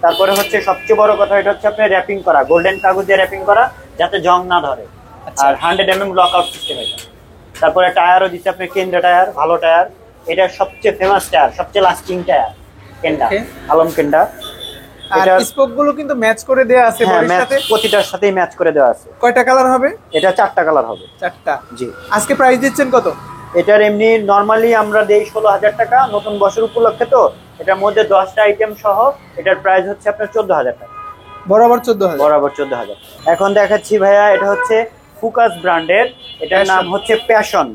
Speaker 1: তারপরে হচ্ছে সবচেয়ে বড় কথা, এটা হচ্ছে আপনার র্যাপিং করা, গোল্ডেন কাগজ দিয়ে র্যাপিং করা যাতে জং না ধরে। আর 100 mm লকআউট সিস্টেম এটা। তারপরে টায়ারও দিচ্ছে আপনার কেন্দ্র টায়ার, ভালো টায়ার। এটা সবচেয়ে ফেমাস টায়ার, সবচেয়ে লাস্টিং টায়ার, কেন্ডা, আলম কেন্ডা।
Speaker 2: আর স্পোক গুলো কিন্তু ম্যাচ করে দেয়া আছে বডির সাথে,
Speaker 1: প্রতিটার সাথেই ম্যাচ করে দেওয়া আছে।
Speaker 2: কয়টা কালার হবে?
Speaker 1: এটা 4টা কালার হবে।
Speaker 2: 4টা,
Speaker 1: জি।
Speaker 2: আজকে প্রাইস দিচ্ছেন কত?
Speaker 1: এটার এমনি নরমালি আমরা দেই 16,000 টাকা। নতুন বছর উপলক্ষে তো এটার মধ্যে 10টা আইটেম সহ এটার প্রাইস হচ্ছে আপনার 14,000 টাকা।
Speaker 2: বরাবর 14,000।
Speaker 1: এখন দেখাচ্ছি ভাইয়া, এটা হচ্ছে ফোকাস ব্র্যান্ডের। এটার নাম হচ্ছে প্যাশন।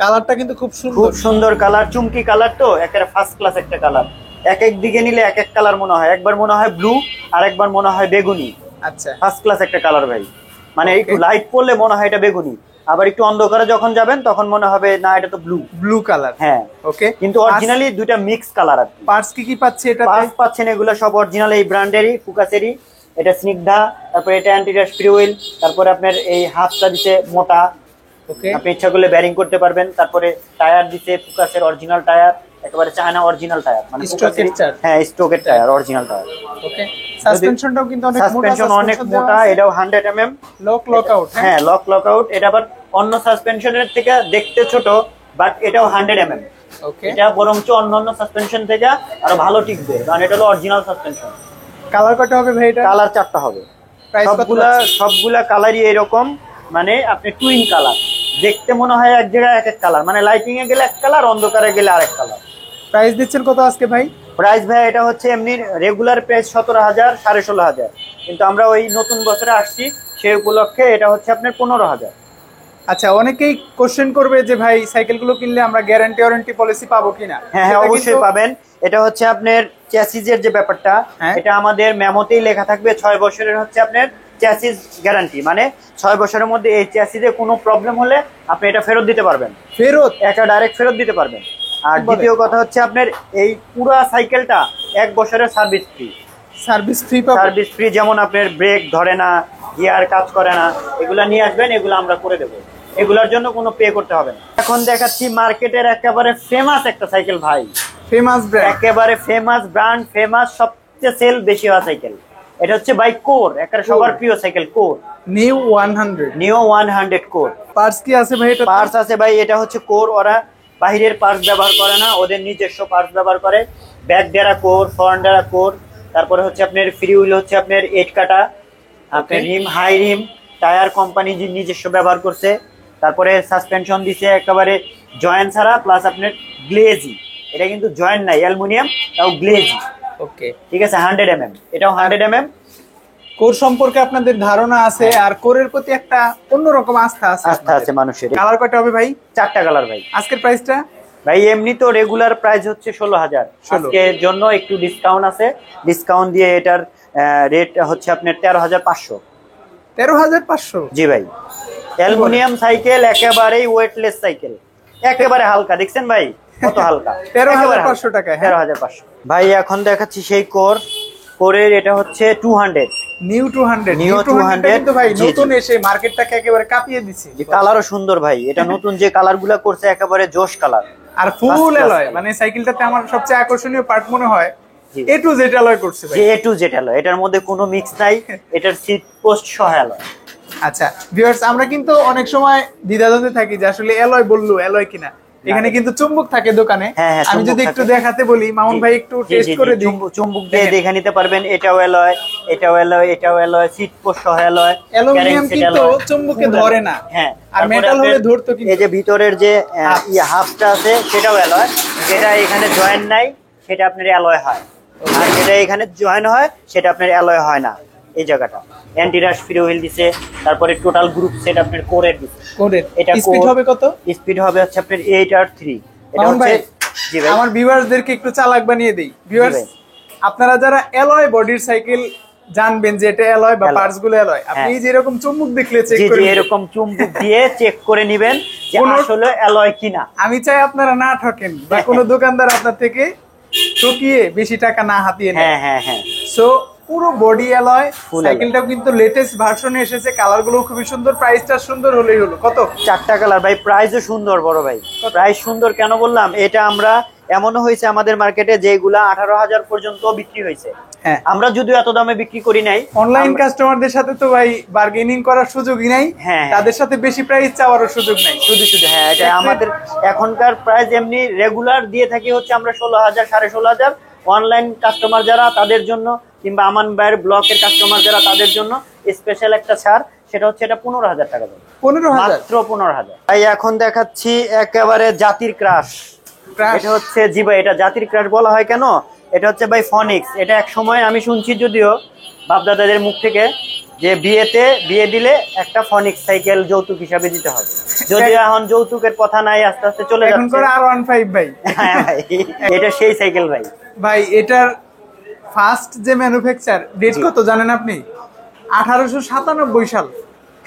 Speaker 2: কালারটা কিন্তু খুব
Speaker 1: সুন্দর কালার, চুমকি কালার, তো একেবারে ফার্স্ট ক্লাস একটা কালার। এক এক দিকে নিলে এক এক কালার মনে হয়। একবার মনে হয় ব্লু, আর একবার মনে হয় বেগুনি,
Speaker 2: আচ্ছা,
Speaker 1: ফার্স্ট ক্লাস একটা কালার ভাই, মানে একটু লাইট পড়লে মনে হয় এটা বেগুনি, আবার একটু অন্ধকারে যখন যাবেন তখন মনে হবে না এটা তো ব্লু
Speaker 2: কালার।
Speaker 1: হ্যাঁ
Speaker 2: ওকে,
Speaker 1: কিন্তু অরিজিনালি দুইটা মিক্স কালার আর কি।
Speaker 2: পার্টস কি পাচ্ছে এটা?
Speaker 1: পার্টস পাচ্ছেন এগুলো সব অরিজিনাল এই ব্র্যান্ডেরই, ফোকাসেরই। এটা স্নিগ্ধা, তারপরে এটা অ্যান্টি-রাশ ফ্রি হুইল, তারপরে আপনার এই হাফটা দিতে মোটা,
Speaker 2: ওকে,
Speaker 1: আপনি ইচ্ছা করলে ব্যারিং করতে পারবেন। তারপরে টায়ার দিতে ফোকাসের অরিজিনাল টায়ার, একেবারে চায়না অরিজিনাল টায়ার, মানে
Speaker 2: স্টকের টায়ার।
Speaker 1: হ্যাঁ স্টকের টায়ার, অরিজিনাল টায়ার।
Speaker 2: ওকে, সাসপেনশনটাও কিন্তু অনেক মোটা,
Speaker 1: সাসপেনশন অনেক মোটা, এটাও 100 mm
Speaker 2: লক আউট।
Speaker 1: হ্যাঁ লক আউট। এটা আবার অন্য সাসপেনশনের থেকে দেখতে ছোট, বাট এটাও 100 mm।
Speaker 2: ওকে,
Speaker 1: এটা বরঞ্চ অন্যান্য সাসপেনশন থেকে আরো ভালো টিকবে, কারণ এটা হলো অরিজিনাল সাসপেনশন।
Speaker 2: কালার কত হবে ভাই এটা?
Speaker 1: কালার 4টা হবে।
Speaker 2: প্রাইস কত?
Speaker 1: সবগুলা কালারই এরকম, মানে আপনি টুইন কালার, দেখতে মনে হয় এক জায়গায় এক এক কালার, মানে লাইটিং এ গেলে এক কালার, অন্ধকারে গেলে আরেক কালার।
Speaker 2: প্রাইস দিচ্ছেন কত আজকে ভাই?
Speaker 1: প্রাইস ভাই এটা হচ্ছে এমনি রেগুলার প্রাইস 17,000, 16,500, কিন্তু আমরা ওই নতুন বছরে আসছি সেই উপলক্ষে এটা হচ্ছে আপনার 15,000।
Speaker 2: আচ্ছা, অনেকেই কোশ্চেন করবে যে ভাই সাইকেলগুলো কিনলে আমরা গ্যারান্টি ওয়ারেন্টি পলিসি পাবো কিনা?
Speaker 1: হ্যাঁ হ্যাঁ অবশ্যই পাবেন। এটা হচ্ছে আপনার চ্যাসিসের যে ব্যাপারটা, এটা আমাদের মেমোতেই লেখা থাকবে 6 বছরের হচ্ছে আপনার চ্যাসিস গ্যারান্টি, মানে 6 বছরের মধ্যে এই চ্যাসিসে কোনো প্রবলেম হলে আপনি এটা ফেরত দিতে পারবেন,
Speaker 2: ফেরত
Speaker 1: একা ডাইরেক্ট ফেরত দিতে পারবেন। আর দ্বিতীয় কথা হচ্ছে আপনার এই পুরো সাইকেলটা 1 বছরের সার্ভিস ফ্রি। সার্ভিস ফ্রি যেমন আপনার ব্রেক ধরে না, গিয়ার কাজ করে না, এগুলা নিয়ে আসবেন, এগুলো আমরা করে দেবো, এগুলোর জন্য কোনো পে করতে হবে না। এখন দেখাচ্ছি মার্কেটের একেবারে ফেমাস একটা সাইকেল ভাই,
Speaker 2: ফেমাস ব্র্যান্ড,
Speaker 1: একেবারে ফেমাস ব্র্যান্ড, ফেমাস সবচেয়ে সেল বেশি হওয়া সাইকেল। এটা হচ্ছে বাই কোর, একেবারে সবার প্রিয় সাইকেল কোর,
Speaker 2: নিউ 100।
Speaker 1: নিও 100 কোর।
Speaker 2: পার্টস কি আছে ভাই এটা?
Speaker 1: পার্টস আছে ভাই, এটা হচ্ছে কোর, ওরা বাহিরের পার্টস ব্যবহার করে না, ওদের নিজস্ব পার্টস ব্যবহার করে। ব্যাক ডেরা কোর, ফ্রন্ট ডেরা কোর, তারপরে হচ্ছে আপনার ফ্রি হুইল হচ্ছে আপনার 8 কাটা, আপনার রিম হাই রিম, টায়ার কোম্পানি নিজস্ব ব্যবহার করছে, তারপরে সাসপেনশন দিছে একেবারে জয়েন্ট ছাড়া, প্লাস আপনার গ্লেজি, এটা কিন্তু জয়েন্ট নাই, অ্যালুমিনিয়াম তাও গ্লেজি।
Speaker 2: ওকে,
Speaker 1: ঠিক আছে, 100 mm, এটাও 100 mm।
Speaker 2: কোর সম্পর্কে আপনাদের ধারণা আছে, আর কোরের প্রতি একটা অন্যরকম আস্থা আছে
Speaker 1: মানুষের।
Speaker 2: কালার কয়টা হবে ভাই?
Speaker 1: 4টা কালার ভাই।
Speaker 2: আজকের প্রাইসটা
Speaker 1: ভাই এমনি তো রেগুলার প্রাইস হচ্ছে 16,000, আজকের জন্য একটু ডিসকাউন্ট আছে, ডিসকাউন্ট দিয়ে এটার রেট হচ্ছে আপনার 13,500।
Speaker 2: 13,500?
Speaker 1: জি ভাই, অ্যালুমিনিয়াম সাইকেল, একেবারেই ওয়েটলেস সাইকেল, একেবারে হালকা, দেখছেন ভাই কত হালকা।
Speaker 2: 13,500 টাকা।
Speaker 1: 13,500 ভাই। এখন দেখাচ্ছি সেই কোরের, এটা হচ্ছে 200,
Speaker 2: নিউ 200।
Speaker 1: নিউ 200
Speaker 2: কিন্তু ভাই নতুন এসে মার্কেটটাকে একেবারে কাঁপিয়ে দিচ্ছে।
Speaker 1: কালারও সুন্দর ভাই, এটা নতুন যে কালারগুলো করছে একেবারে জোশ কালার,
Speaker 2: আর ফুল অ্যালয়, মানে সাইকেলটাতে আমার সবচেয়ে আকর্ষণীয় পার্ট মনে হয় এ টু জেড অ্যালয় করছে ভাই।
Speaker 1: যে এ টু জেড অ্যালয়, এটার মধ্যে কোনো মিক্স নাই, এটার সিট পোস্ট সহ অ্যালয়।
Speaker 2: আচ্ছা ভিউয়ার্স, আমরা কিন্তু অনেক সময় দ্বিধাদ্বন্দ্বে থাকি যে আসলে অ্যালয় বললো অ্যালয় কিনা। এখানে কিন্তু চুম্বক থাকে দোকানে, আমি যদি একটু দেখাতে বলি, মামুন ভাই একটু টেস্ট করে দিই।
Speaker 1: চুম্বক দিয়ে দেখে নিতে পারবেন, এটাও অ্যালয়, এটাও অ্যালয়, এটাও অ্যালয়, সিট পোস্ট সহ অ্যালয়।
Speaker 2: অ্যালুমিনিয়াম কিন্তু চুম্বকে ধরে না,
Speaker 1: হ্যাঁ,
Speaker 2: আর মেটাল হলে ধরতো। কিন্তু
Speaker 1: এই যে ভিতরের যে হাফটা আছে সেটাও অ্যালয়, যেটা এখানে জয়েন্ট নাই সেটা আপনার অ্যালয় হয়, আর যেটা এখানে জয়েন হয় সেটা আপনার অ্যালয় হয় না। এই জায়গাটা অ্যান্টি-রাশ ফ্রি হুইল দিছে, তারপরে টোটাল গ্রুপ সেট আপনার কোরের দিছে।
Speaker 2: এটা স্পিড হবে কত?
Speaker 1: স্পিড হবে হচ্ছে আপনার 8 আর 3। এটা
Speaker 2: মামুন ভাই,
Speaker 1: জি ভাই,
Speaker 2: আমার ভিউয়ার্সদেরকে একটু চালাক বানিয়ে দেই। ভিউয়ার্স, আপনারা যারা অ্যালয় বডির সাইকেল জানবেন যে এটা অ্যালয় বা পার্টস গুলো অ্যালয়, আপনি যে এরকম চুম্বক দেখলে চেক করে,
Speaker 1: এরকম চুম্বক দিয়ে চেক করে নেবেন যে আসলে অ্যালয় কিনা।
Speaker 2: আমি চাই আপনারা না ঠকেন, বা কোনো দোকানদার আপনার থেকে ঠকিয়ে বেশি টাকা না হাতিয়ে নেয়।
Speaker 1: হ্যাঁ হ্যাঁ।
Speaker 2: সো পুরো বডি অ্যালয়, সাইকেলটাও কিন্তু লেটেস্ট ভার্সনে এসেছে, কালার গুলো খুবই সুন্দর, প্রাইসটা সুন্দর হলেই হলো। কত?
Speaker 1: 4টা কালার ভাই, প্রাইসও সুন্দর বড় ভাই। প্রাইস সুন্দর কেন বললাম, এটা আমরা এমনও হয়েছে আমাদের মার্কেটে যেগুলা 18,000 পর্যন্ত বিক্রি হয়েছে। আমরা যদিও এত দামে বিক্রি করি নাই,
Speaker 2: অনলাইন কাস্টমারদের সাথে তো ভাই বার্গেনিং করার সুযোগই নাই, তাদের সাথে বেশি প্রাইস চাওয়ারও সুযোগ নাই।
Speaker 1: শুধু হ্যাঁ, এটা আমাদের এখনকার প্রাইস এমনি রেগুলার দিয়ে থাকি হচ্ছে আমরা 16,000, 16,500। অনলাইন কাস্টমার যারা তাদের জন্য, কিংবা আমান ভাইয়ের ব্লকের কাস্টমার যারা তাদের জন্য স্পেশাল একটা ছাড়, সেটা হচ্ছে এটা 15,000 টাকা দেবে।
Speaker 2: 15,000?
Speaker 1: মাত্র 15,000 ভাই। এখন দেখাচ্ছি একেবারে জাতির ক্রাশ। এটা হচ্ছে, জি ভাই, এটা জাতির ক্রাশ বলা হয় কেন, এটা হচ্ছে ভাই ফনিক্স। এটা এক সময় আমি শুনছি যদিও বাপদাদাদের মুখ থেকে, যে বিয়ে দিলে একটা ফনিক্স সাইকেল যৌতুক হিসাবে দিতে হবে, যদিও এখন যৌতুকের কথা নাই, আস্তে আস্তে চলে যাচ্ছে।
Speaker 2: এখন করে R15 ভাই।
Speaker 1: হ্যাঁ ভাই, এটা সেই সাইকেল ভাই।
Speaker 2: ভাই এটার ফার্স্ট যে ম্যানুফ্যাকচার ডেট কত জানেন আপনি? 1897 সাল।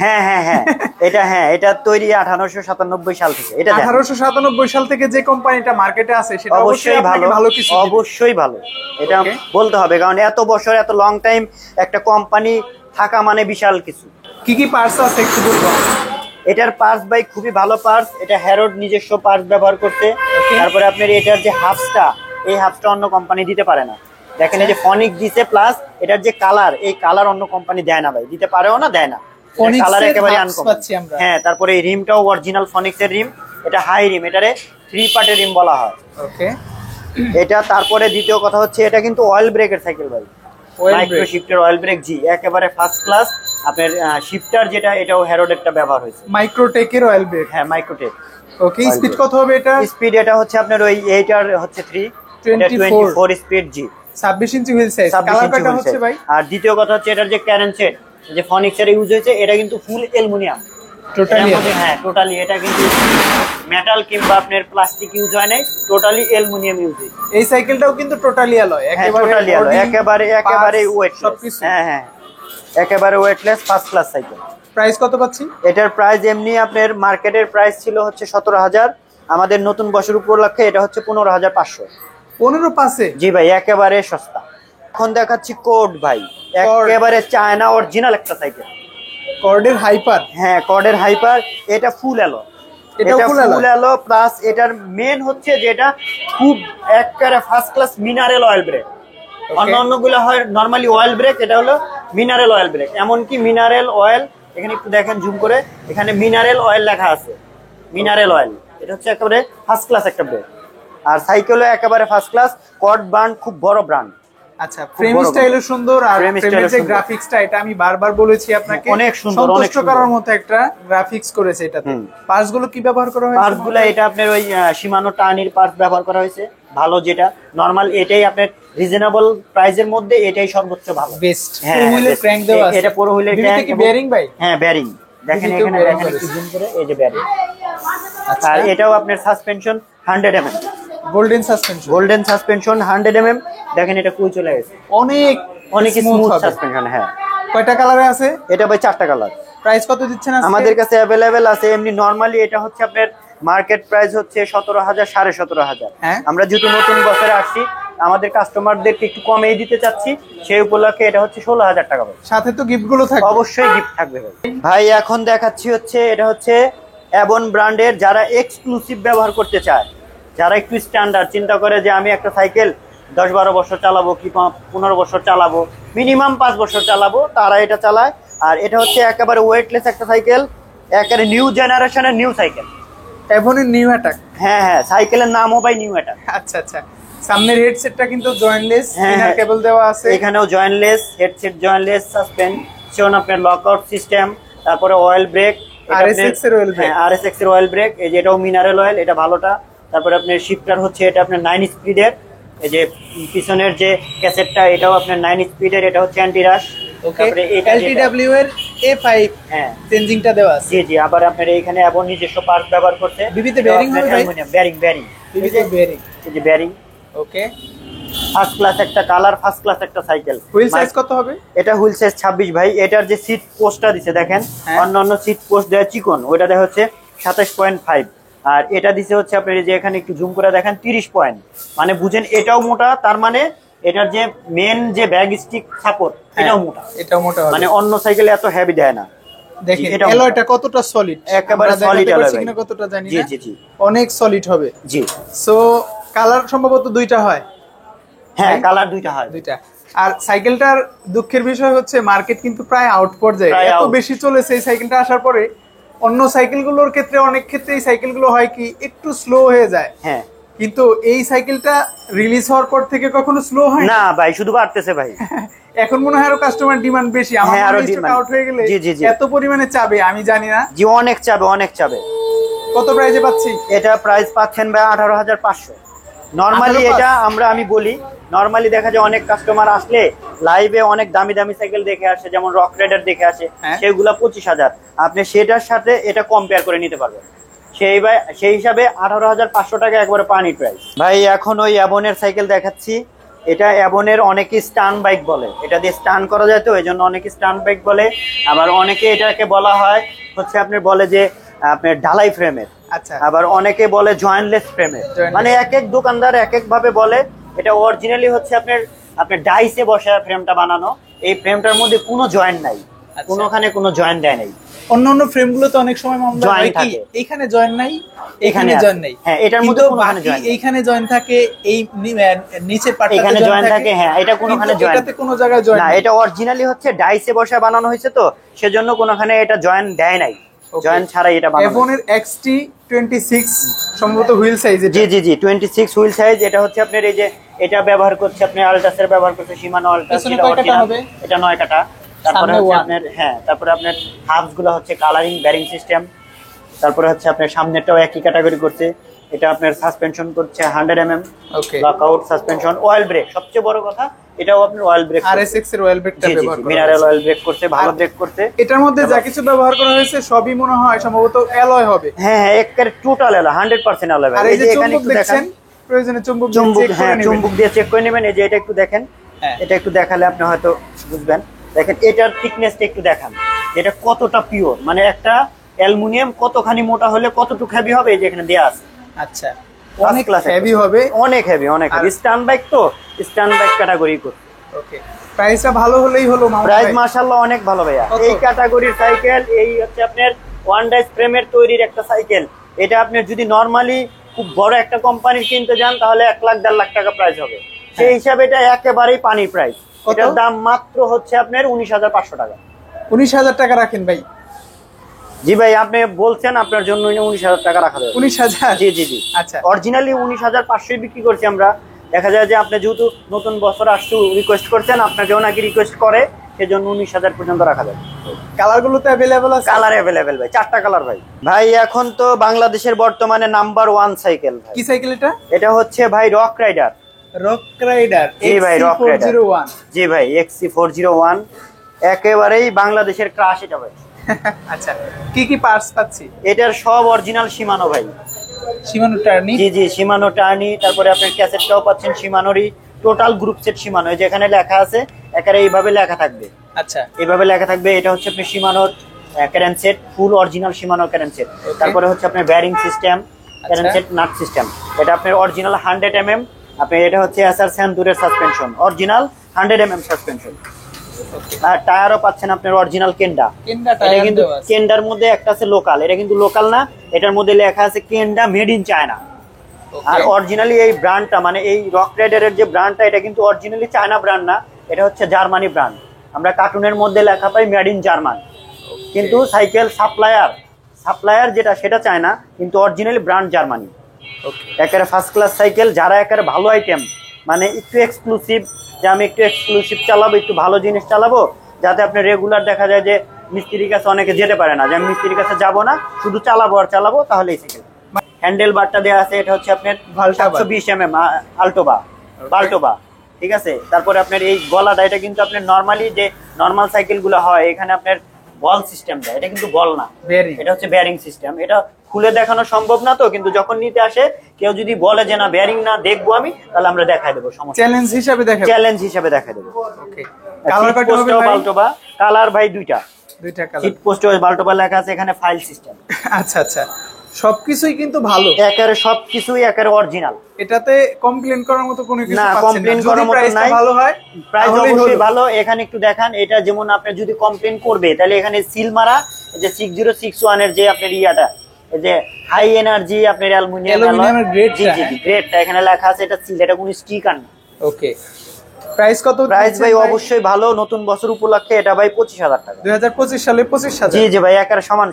Speaker 1: হ্যাঁ হ্যাঁ হ্যাঁ এটা, হ্যাঁ এটা তৈরি 1897 সাল থেকে। এটা
Speaker 2: 1897 সাল থেকে যে কোম্পানিটা মার্কেটে আছে সেটা
Speaker 1: অবশ্যই ভালো,
Speaker 2: ভালো কিছু দিবে।
Speaker 1: অবশ্যই ভালো, এটা
Speaker 2: Okay.
Speaker 1: বলতে হবে, কারণ এত বছর এত লং টাইম একটা কোম্পানি থাকা মানে বিশাল কিছু।
Speaker 2: কি কি পার্টস আছে একটু বলবো?
Speaker 1: এটার পার্টস ভাই খুবই ভালো পার্টস, এটা হ্যারোড নিজস্ব পার্টস ব্যবহার করতে। তারপরে আপনার এটার যে হাফসটা, এই হাফসটা অন্য কোম্পানি দিতে পারে না। দেখেন এই যে ফনিক দিছে, প্লাস এটার যে কালার, এই কালার অন্য কোম্পানি দেয় না ভাই, দিতে পারেও না, দেয় না। কালার একেবারে আনকমন। হ্যাঁ, তারপরে এই রিমটাও অরিজিনাল ফনিক্স এর রিম, এটা হাই রিম, এটারে 3 পার্টের রিম বলা হয়।
Speaker 2: ওকে।
Speaker 1: এটা তারপরে দ্বিতীয় কথা হচ্ছে এটা কিন্তু অয়েল ব্রেকের সাইকেল ভাই, মাইক্রো শিফটার অয়েল ব্রেক, জি একেবারে ফার্স্ট ক্লাস। আপনার শিফটার যেটা, এটাও হ্যারোডেরটা ব্যবহার হয়েছে,
Speaker 2: মাইক্রোটেকের অয়েল ব্রেক।
Speaker 1: হ্যাঁ মাইক্রোটেক।
Speaker 2: ওকে, স্পিড কত হবে এটা?
Speaker 1: স্পিড এটা হচ্ছে আপনার ওই এইটার হচ্ছে 24 স্পিড, জি
Speaker 2: 26 ইঞ্চি হুইল সাইজ।
Speaker 1: 26
Speaker 2: কালার
Speaker 1: ইঞ্চি
Speaker 2: কয়টা
Speaker 1: wheel
Speaker 2: হচ্ছে
Speaker 1: size।
Speaker 2: ভাই?
Speaker 1: আর দ্বিতীয় কথা হচ্ছে এটার যে ক্যারেন্ট সেট, যে ফনিক্স এর ইউজ হয়েছে, এটা কিন্তু ফুল অ্যালুমিনিয়াম
Speaker 2: টোটালি।
Speaker 1: হ্যাঁ টোটালি, এটা কিন্তু মেটাল কিংবা আপনার প্লাস্টিক ইউজ হয় নাই, টোটালি অ্যালুমিনিয়াম ইউজ হয়েছে।
Speaker 2: এই সাইকেলটাও কিন্তু টোটালি অ্যালয়, একেবারে
Speaker 1: টোটালি
Speaker 2: body,
Speaker 1: একেবারে
Speaker 2: parts,
Speaker 1: ওয়েটলেস।
Speaker 2: সবকিছু।
Speaker 1: হ্যাঁ হ্যাঁ একেবারে weightless first class cycle.
Speaker 2: Price কত পাচ্ছি?
Speaker 1: এটার প্রাইস এমনি আপনার মার্কেটের প্রাইস ছিল হচ্ছে 17,000, আমাদের নতুন বছর উপলক্ষে এটা হচ্ছে 15,500।
Speaker 2: 15,500?
Speaker 1: জি ভাই, একেবারে সস্তা। এখন দেখাচ্ছি কোড ভাই, একেবারে চায়না অরিজিনাল একটা সাইকেল,
Speaker 2: কর্ডের হাইপার।
Speaker 1: হ্যাঁ কর্ডের হাইপার, এটা ফুল অ্যালো,
Speaker 2: এটা ফুল
Speaker 1: অ্যালো প্লাস এটার মেন হচ্ছে যে এটা খুব একেবারে first class mineral oil brake. অন্যগুলো হয় নরমালি অয়েল ব্রেক, এটা হলো মিনারেল অয়েল ব্রেক। এমনকি মিনারেল অয়েল, এখানে একটু দেখেন জুম করে, এখানে মিনারেল অয়েল লেখা আছে, মিনারেল অয়েল। এটা হচ্ছে একেবারে ফার্স্ট ক্লাস একটা ব্রেক। আর সাইকেলও একেবারে ফার্স্ট ক্লাস, কর্ড ব্র্যান্ড, খুব বড় ব্র্যান্ড।
Speaker 2: আচ্ছা, ফ্রেম স্টাইলও সুন্দর, আর ফ্রেমের যে গ্রাফিক্সটা, এটা আমি বারবার বলেছি আপনাকে,
Speaker 1: অনেক সুন্দর, অনেক
Speaker 2: সন্তুষ্ট করার মতো একটা গ্রাফিক্স করেছে এটাতে। পার্টস গুলো কি ব্যবহার করা হয়েছে?
Speaker 1: পার্টস গুলো এটা আপনার ওই শিমানো টার্নির পার্টস ব্যবহার করা হয়েছে, ভালো যেটা নরমাল, এটাই আপনার রিজনেবল প্রাইসের মধ্যে এটাই সর্বোচ্চ ভালো,
Speaker 2: বেস্ট।
Speaker 1: হ্যাঁ
Speaker 2: পুরো হুইলের ক্র্যাঙ্ক দেওয়া আছে,
Speaker 1: এটা পুরো হুইলের
Speaker 2: ক্র্যাঙ্ক। কি বেয়ারিং ভাই?
Speaker 1: হ্যাঁ বেয়ারিং, দেখেন এখানে, দেখেন একটু জুম করে, এই যে বেয়ারিং।
Speaker 2: আচ্ছা,
Speaker 1: আর এটাও আপনার suspension 100 mm,
Speaker 2: golden suspension.
Speaker 1: Golden suspension 100 mm, দেখেন এটা কই চলে গেছে,
Speaker 2: অনেক
Speaker 1: অনেক
Speaker 2: স্মুথ
Speaker 1: স্মুথ
Speaker 2: হবে।
Speaker 1: সাসপেনশন। হ্যাঁ,
Speaker 2: কয়টা কালারে আছে
Speaker 1: এটা ভাই 4টা কালার।
Speaker 2: প্রাইস কত দিচ্ছেন আজকে?
Speaker 1: আমাদের কাছে অ্যাভেলেবেল আছে, এমনি নরমালি এটা হচ্ছে আপনার মার্কেট প্রাইস হচ্ছে 17,000, 17,500।
Speaker 2: হ্যাঁ।
Speaker 1: আমরা যেহেতু নতুন বছরে আসছি, আমাদের কাস্টমারদেরকে একটু কমেই দিতে চাচ্ছি, সেই উপলক্ষে এটা হচ্ছে 16,000 টাকা ভাই।
Speaker 2: সাথে তো গিফট গুলো থাকবে,
Speaker 1: অবশ্যই গিফট থাকবে ভাই। ভাই এখন দেখাচ্ছি হচ্ছে এটা হচ্ছে অ্যাবন ব্র্যান্ডের, যারা এক্সক্লুসিভ ব্যবহার করতে চায়, যারা একটু স্ট্যান্ডার্ড চিন্তা করে যে আমি একটা সাইকেল 10-12 বছর চালাবো কি 15 বছর চালাবো, মিনিমাম 5 বছর চালাবো, তারা এটা চালায়। আর এটা হচ্ছে একেবারে ওয়েটলেস একটা সাইকেল, একেবারে নিউ জেনারেশনের নিউ সাইকেল,
Speaker 2: অ্যাভনের নিউ অ্যাটাক।
Speaker 1: হ্যাঁ হ্যাঁ, সাইকেলের নামও ভাই নিউ অ্যাটাক।
Speaker 2: আচ্ছা আচ্ছা, সামনের হেডসেটটা কিন্তু জয়েন্টলেস,
Speaker 1: হ্যাঁ,
Speaker 2: ইনার কেবল দেওয়া আছে,
Speaker 1: এখানেও জয়েন্টলেস, হেডসেট জয়েন্টলেস, সাসপেনশন আপনার লকআউট সিস্টেম, তারপরে অয়েল ব্রেক,
Speaker 2: RSX এর অয়েল ব্রেক।
Speaker 1: হ্যাঁ RSX এর অয়েল ব্রেক, এই যে এটাও মিনারেল অয়েল, এটা ভালোটা। তারপরে আপনার শিফটার হচ্ছে এটা আপনার 9 স্পিডের, এই যে পিছনের যে ক্যাসেটটা, এটাও আপনার 9 স্পিডের, এটা হচ্ছে অ্যান্টি রাশ।
Speaker 2: তারপরে LTW এর A5
Speaker 1: হ্যাঁ
Speaker 2: চেঞ্জিংটা দেওয়া আছে।
Speaker 1: জি জি, আবার আপনার এইখানে এবং নিজস্ব পার্টস ব্যবহার করতে।
Speaker 2: বিবিতে বেয়ারিং হবে ভাই?
Speaker 1: বেয়ারিং, বেয়ারিং,
Speaker 2: বিবিতে বেয়ারিং।
Speaker 1: এই যে বেয়ারিং।
Speaker 2: ওকে,
Speaker 1: ফার্স্ট ক্লাস একটা কালার, ফার্স্ট ক্লাস একটা সাইকেল।
Speaker 2: হুইল সাইজ কত হবে?
Speaker 1: এটা হুইল সাইজ 26 ভাই। এটার যে সিট পোস্টটা দিছে দেখেন, অন্যান্য সিট পোস্ট দেওয়া চিকন, ওইটা দেখা হচ্ছে 27.5, আর এটা দিছে হচ্ছে আপনার যে এখানে একটু জুম করে দেখেন 30 পয়েন্ট, মানে বুঝেন এটাও মোটা, তার মানে এটার যে মেন যে ব্যাগ স্টিক সাপোর্ট, এটাও মোটা,
Speaker 2: এটাও মোটা হবে,
Speaker 1: মানে অন্য সাইকেলে এত হেভি দেয় না।
Speaker 2: দেখেন অ্যালয়টা কতটা সলিড,
Speaker 1: একেবারে সলিড অ্যালয় ভাই,
Speaker 2: কতটা জানি
Speaker 1: জি
Speaker 2: না,
Speaker 1: জি জি,
Speaker 2: অনেক সলিড হবে।
Speaker 1: জি।
Speaker 2: সো কালার সম্ভবত দুইটা হয়।
Speaker 1: হ্যাঁ, কালার দুইটা হয়,
Speaker 2: দুইটা। আর সাইকেলটার দুঃখের বিষয় হচ্ছে মার্কেট কিন্তু প্রায় আউট পর্যায়ে, এত বেশি চলেছে এই সাইকেলটা আসার পরে। অন্য সাইকেলগুলোর ক্ষেত্রে অনেক ক্ষেত্রে এই সাইকেলগুলো হয় কি একটু স্লো হয়ে যায়,
Speaker 1: হ্যাঁ,
Speaker 2: কিন্তু এই সাইকেলটা রিলিজ হওয়ার পর থেকে কখনো স্লো হয়
Speaker 1: না ভাই, শুধু বাড়তেছে ভাই।
Speaker 2: এখন মনে হয় আরো কাস্টমার ডিমান্ড বেশি, আমার
Speaker 1: হ্যাঁ, আরো
Speaker 2: স্টক
Speaker 1: demand।
Speaker 2: আউট হয়ে গেলে
Speaker 1: জি, জি, জি।
Speaker 2: এত পরিমাণে চাবে আমি জানি না।
Speaker 1: জি, অনেক চাবে, অনেক চাবে।
Speaker 2: কত প্রাইসে পাচ্ছি?
Speaker 1: এটা প্রাইস পাচ্ছেন ভাই 18,500। নরমালি এটা আমি বলি, নরমালি দেখা যায় অনেক কাস্টমার আসলে লাইভে অনেক দামি দামি সাইকেল দেখে আসে, যেমন রক রাইডার দেখে আসে, সেগুলা 25,000। আপনি সেটার সাথে এটা কম্পেয়ার করে নিতে পারবেন, সেই হিসাবে 18,500 টাকা একবারে পানি প্রাইস ভাই। এখন ওই অ্যাবনের সাইকেল দেখাচ্ছি, এটা অ্যাবনের অনেকে স্টান বাইক বলে, এটা দিয়ে স্টান করা যায় তো এই জন্য অনেকে স্টান বাইক বলে। আবার অনেকে এটাকে বলা হয় হচ্ছে আপনার বলে যে আপনার ঢালাই ফ্রেমের,
Speaker 2: আচ্ছা
Speaker 1: আবার অনেকে বলে জয়েন্টলেস ফ্রেমের, মানে এক এক দোকানদার এক এক ভাবে বলে। এটা অরিজিনালি হচ্ছে আপনার আপনার ডাইসে বসা ফ্রেমটা বানানো, এই ফ্রেমটার মধ্যে কোনো জয়েন্ট নাই, কোনোখানে কোনো জয়েন্ট দেয় নাই।
Speaker 2: অন্যান্য ফ্রেম গুলোতে অনেক সময়
Speaker 1: জয়েন্ট থাকে,
Speaker 2: এইখানে জয়েন্ট নাই,
Speaker 1: এখানে
Speaker 2: জয়েন্ট নাই।
Speaker 1: হ্যাঁ, এটার মধ্যে কোনোখানে জয়েন্ট,
Speaker 2: এইখানে জয়েন্ট থাকে, এই নিচের পার্টটাতে
Speaker 1: এখানে জয়েন্ট থাকে। হ্যাঁ, এটা কোনোখানে জয়েন্ট,
Speaker 2: এটাতে কোনো জায়গায় জয়েন্ট
Speaker 1: না। এটা অরিজিনালি হচ্ছে ডাইসে বসা বানানো হয়েছে তো সেজন্য কোনোখানে এটা জয়েন্ট দেয় নাই, জয়েন্ট ছাড়াই এটা বানানো।
Speaker 2: অ্যাবনের XT26 সম্ভবত হুইল সাইজ।
Speaker 1: জি জি জি 26 হুইল সাইজ। এটা হচ্ছে আপনার এই যে এটা ব্যবহার করছে আপনি আলট্রাসের ব্যবহার করছে, সীমানো আলট্রাস, এটা 9 কাটা। তারপরে হচ্ছে আপনার তারপরে আপনার হাবস গুলো হচ্ছে কালারিং ব্যারিং সিস্টেম। তারপরে হচ্ছে আপনার সামনেরটাও একই ক্যাটাগরি করছে, এটা আপনার সাসপেনশন করছে 100 mm lockout suspension, oil brake, সবচেয়ে বড় কথা এটাও আপনার অয়েল ব্রেক,
Speaker 2: RSX এর অয়েল ব্রেকটা ব্যবহার করা,
Speaker 1: মিনারেল অয়েল ব্রেক করছে, ভালো ব্রেক করছে।
Speaker 2: এটার মধ্যে যা কিছু ব্যবহার করা হয়েছে সবই মনে হয় সম্ভবত অ্যালয় হবে।
Speaker 1: হ্যাঁ, একেবারে টোটাল অ্যালয়, 100% অ্যালয়।
Speaker 2: আর এই যে এখানে একটু দেখেন, প্রয়োজনে চুম্বক
Speaker 1: দিয়ে চেক করে নেবেন। এই যে এটা একটু দেখেন, এটা একটু দেখালে আপনি হয়তো বুঝবেন। দেখেন এটার থিকনেসটা একটু দেখান, এটা কতটা পিওর, মানে একটা অ্যালুমিনিয়াম কতখানি মোটা হলে কতটুকু হেভি হবে, এই যে এখানে দেয়া আছে।
Speaker 2: আচ্ছা, অনেক হেভি হবে,
Speaker 1: অনেক হেভি, অনেক হেভি। স্টান বাইক তো, স্টান বাইক ক্যাটাগরি করতে।
Speaker 2: ওকে, প্রাইসটা ভালো হলেই হলো।
Speaker 1: প্রাইস মাশাআল্লাহ অনেক ভালো ভাইয়া। এই ক্যাটাগরির সাইকেল, এই হচ্ছে আপনার ওয়ান ডাইস ফ্রেমের তৈরির একটা সাইকেল, এটা আপনি যদি নরমালি খুব বড় একটা কোম্পানির কিনতে যান তাহলে 1 লাখ 1.5 লাখ টাকা প্রাইস হবে। সেই হিসাবে এটা একেবারেই পানির প্রাইস। এটার দাম মাত্র হচ্ছে আপনার 19,500 টাকা।
Speaker 2: 19,000 টাকা রাখেন ভাই?
Speaker 1: জি ভাই, আপনি বলছেন আপনার জন্য 19,000 টাকা রাখা যাবে।
Speaker 2: 19,000?
Speaker 1: জি জি জি।
Speaker 2: আচ্ছা,
Speaker 1: অরিজিনালি 19,500 বিক্রি করছি আমরা। দেখা যায় যে আপনি যেহেতু নতুন বছর আসছে রিকোয়েস্ট করছেন, আপনাকেও নাকি রিকোয়েস্ট করে, সেজন্য 19,000 পর্যন্ত রাখা যাবে।
Speaker 2: কালার গুলো তো अवेलेबल আছে?
Speaker 1: কালার अवेलेबल ভাই, 4টা কালার ভাই। ভাই এখন তো বাংলাদেশের বর্তমানে নাম্বার 1 সাইকেল ভাই।
Speaker 2: কি সাইকেল এটা?
Speaker 1: এটা হচ্ছে ভাই রক রাইডার।
Speaker 2: রক রাইডার,
Speaker 1: জি ভাই, রক রাইডার। জি ভাই, XC401 একেবারেই বাংলাদেশের ক্রাশ এটা ভাই।
Speaker 2: আচ্ছা, কি কি পার্টস পাচ্ছি?
Speaker 1: এটার সব অরিজিনাল শিমানো ভাই।
Speaker 2: Shimano Tourney? জি
Speaker 1: জি, শিমানো টার্নি। তারপরে আপনার ক্যাসেটটাও পাচ্ছেন শিমানোরই, টোটাল গ্রুপ সেট শিমানো। যেখানে লেখা আছে একেবারে এইভাবে লেখা থাকবে।
Speaker 2: আচ্ছা,
Speaker 1: এইভাবে লেখা থাকবে। এটা হচ্ছে আপনার শিমানোর crank set, full original Shimano crank set. তারপরে হচ্ছে আপনার bearing system, crank set, nut system. এটা আপনার অরিজিনাল 100 mm। আপনি এটা হচ্ছে এসআর স্যান্ডুরের সাসপেনশন, অরিজিনাল 100 mm সাসপেনশন। আর টায়ারও পাচ্ছেন আপনার অরিজিনাল কেন্ডা। এটা কিন্তু কেন্ডার মধ্যে একটা আছে লোকাল, এটা কিন্তু লোকাল না, এটার মধ্যে লেখা আছে কেন্ডা মেড ইন চায়না। আর অরিজিনালি এই ব্র্যান্ডটা, মানে এই রক রাইডারের যে ব্র্যান্ডটা, এটা কিন্তু অরিজিনালি চায়না ব্র্যান্ড না, এটা হচ্ছে জার্মানি ব্র্যান্ড। আমরা কার্টুনের মধ্যে লেখা পাই মেড ইন জার্মান, কিন্তু সাইকেল সাপ্লায়ার যেটা সেটা চায়না, কিন্তু অরিজিনালি ব্র্যান্ড জার্মানি। একেবারে ফার্স্ট ক্লাস সাইকেল। যারা একেবারে ভালো আইটেম, মানে একটু এক্সক্লুসিভ, যে আমি একটু এক্সক্লুসিভ চালাবো, একটু ভালো জিনিস চালাবো, যাতে আপনি রেগুলার দেখা যায় যে মিস্ত্রির কাছে অনেকে যেতে পারে না, যে আমি মিস্ত্রির কাছে যাবো না, শুধু চালাবো আর চালাবো, তাহলে এই সাইকেল। হ্যান্ডেল বারটা দেওয়া আছে, এটা হচ্ছে আপনার 720 mm বাল্টোবা, ঠিক আছে। তারপরে আপনার এই গলাটা, এটা কিন্তু আপনার নর্মালি যে নর্মাল সাইকেল গুলো হয় এখানে আপনার বল সিস্টেম দেয়, এটা কিন্তু বল না, এটা হচ্ছে বেয়ারিং সিস্টেম। এটা খুলে দেখানো সম্ভব না তো, কিন্তু যখন নিতে আসে কেউ যদি বলে যে না বেয়ারিং না দেখবো আমি, তাহলে আমরা দেখাই দেবো,
Speaker 2: চ্যালেঞ্জ হিসাবে দেখাই
Speaker 1: দেবো। বাল্টোবা কালার ভাই দুইটা কালার। সিট পোস্টে বাল্টোবা লেখা আছে, এখানে ফাইল সিস্টেম।
Speaker 2: আচ্ছা আচ্ছা, সবকিছুই কিন্তু ভালো,
Speaker 1: একেবারে সবকিছুই একেবারে অরিজিনাল।
Speaker 2: এটাতে কমপ্লেইন করার মতো কোনো কিছু
Speaker 1: না, কমপ্লেইন করার মতো নাই। ভালো হয়, প্রাইস অবশ্যই ভালো। এখানে একটু দেখান, এটা যেমন আপনি যদি কমপ্লেইন করবে তাহলে এখানে সিল মারা, যে 6061 এর যে আপনার ইয়াটা, এই যে হাই এনার্জি আপনার অ্যালুমিনিয়ামের গ্রেডটা এখানে লেখা আছে, এটা সিল, এটা কোনো স্টিকার না।
Speaker 2: ওকে, প্রাইস কত?
Speaker 1: প্রাইস ভাই অবশ্যই ভালো, নতুন বছর উপলক্ষে এটা ভাই 25,000 টাকা।
Speaker 2: 2025 সালে 25,000?
Speaker 1: জি জি ভাই, একেবারে সমান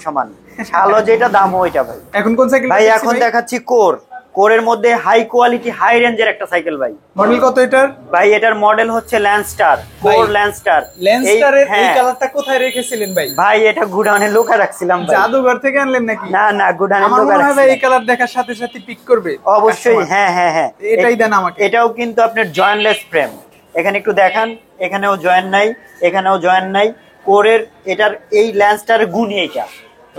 Speaker 1: সালো যেটা দাম ওইটা ভাই।
Speaker 2: এখন কোন সাইকেল
Speaker 1: ভাই? এখন দেখাচ্ছি কোরের মধ্যে হাই কোয়ালিটি হাই রেঞ্জের একটা সাইকেল ভাই।
Speaker 2: মডেল কত এটার?
Speaker 1: ভাই এটার মডেল হচ্ছে ল্যান্ডস্টার, কোর ল্যান্ডস্টার।
Speaker 2: ল্যান্ডস্টারের এই কালারটা কোথায় রেখেছিলেন ভাই?
Speaker 1: ভাই এটা গুডাউনে লুকা রাখছিলাম ভাই।
Speaker 2: জাদুঘর থেকে আনলেন নাকি? না
Speaker 1: না, গুডাউনে লুকা রাখছিলাম।
Speaker 2: আমার মনে হয় ভাই এই কালার দেখার সাথে সাথে পিক করবে
Speaker 1: অবশ্যই। হ্যাঁ,
Speaker 2: এটাই দেন আমাকে।
Speaker 1: এটাও কিন্তু আপনার জয়েন্টলেস ফ্রেম। এখানে একটু দেখান, এখানেও জয়েন্ট নাই, এখানেও জয়েন্ট নাই। কোরের এটার এই ল্যান্ডস্টারের গুণ এইটা,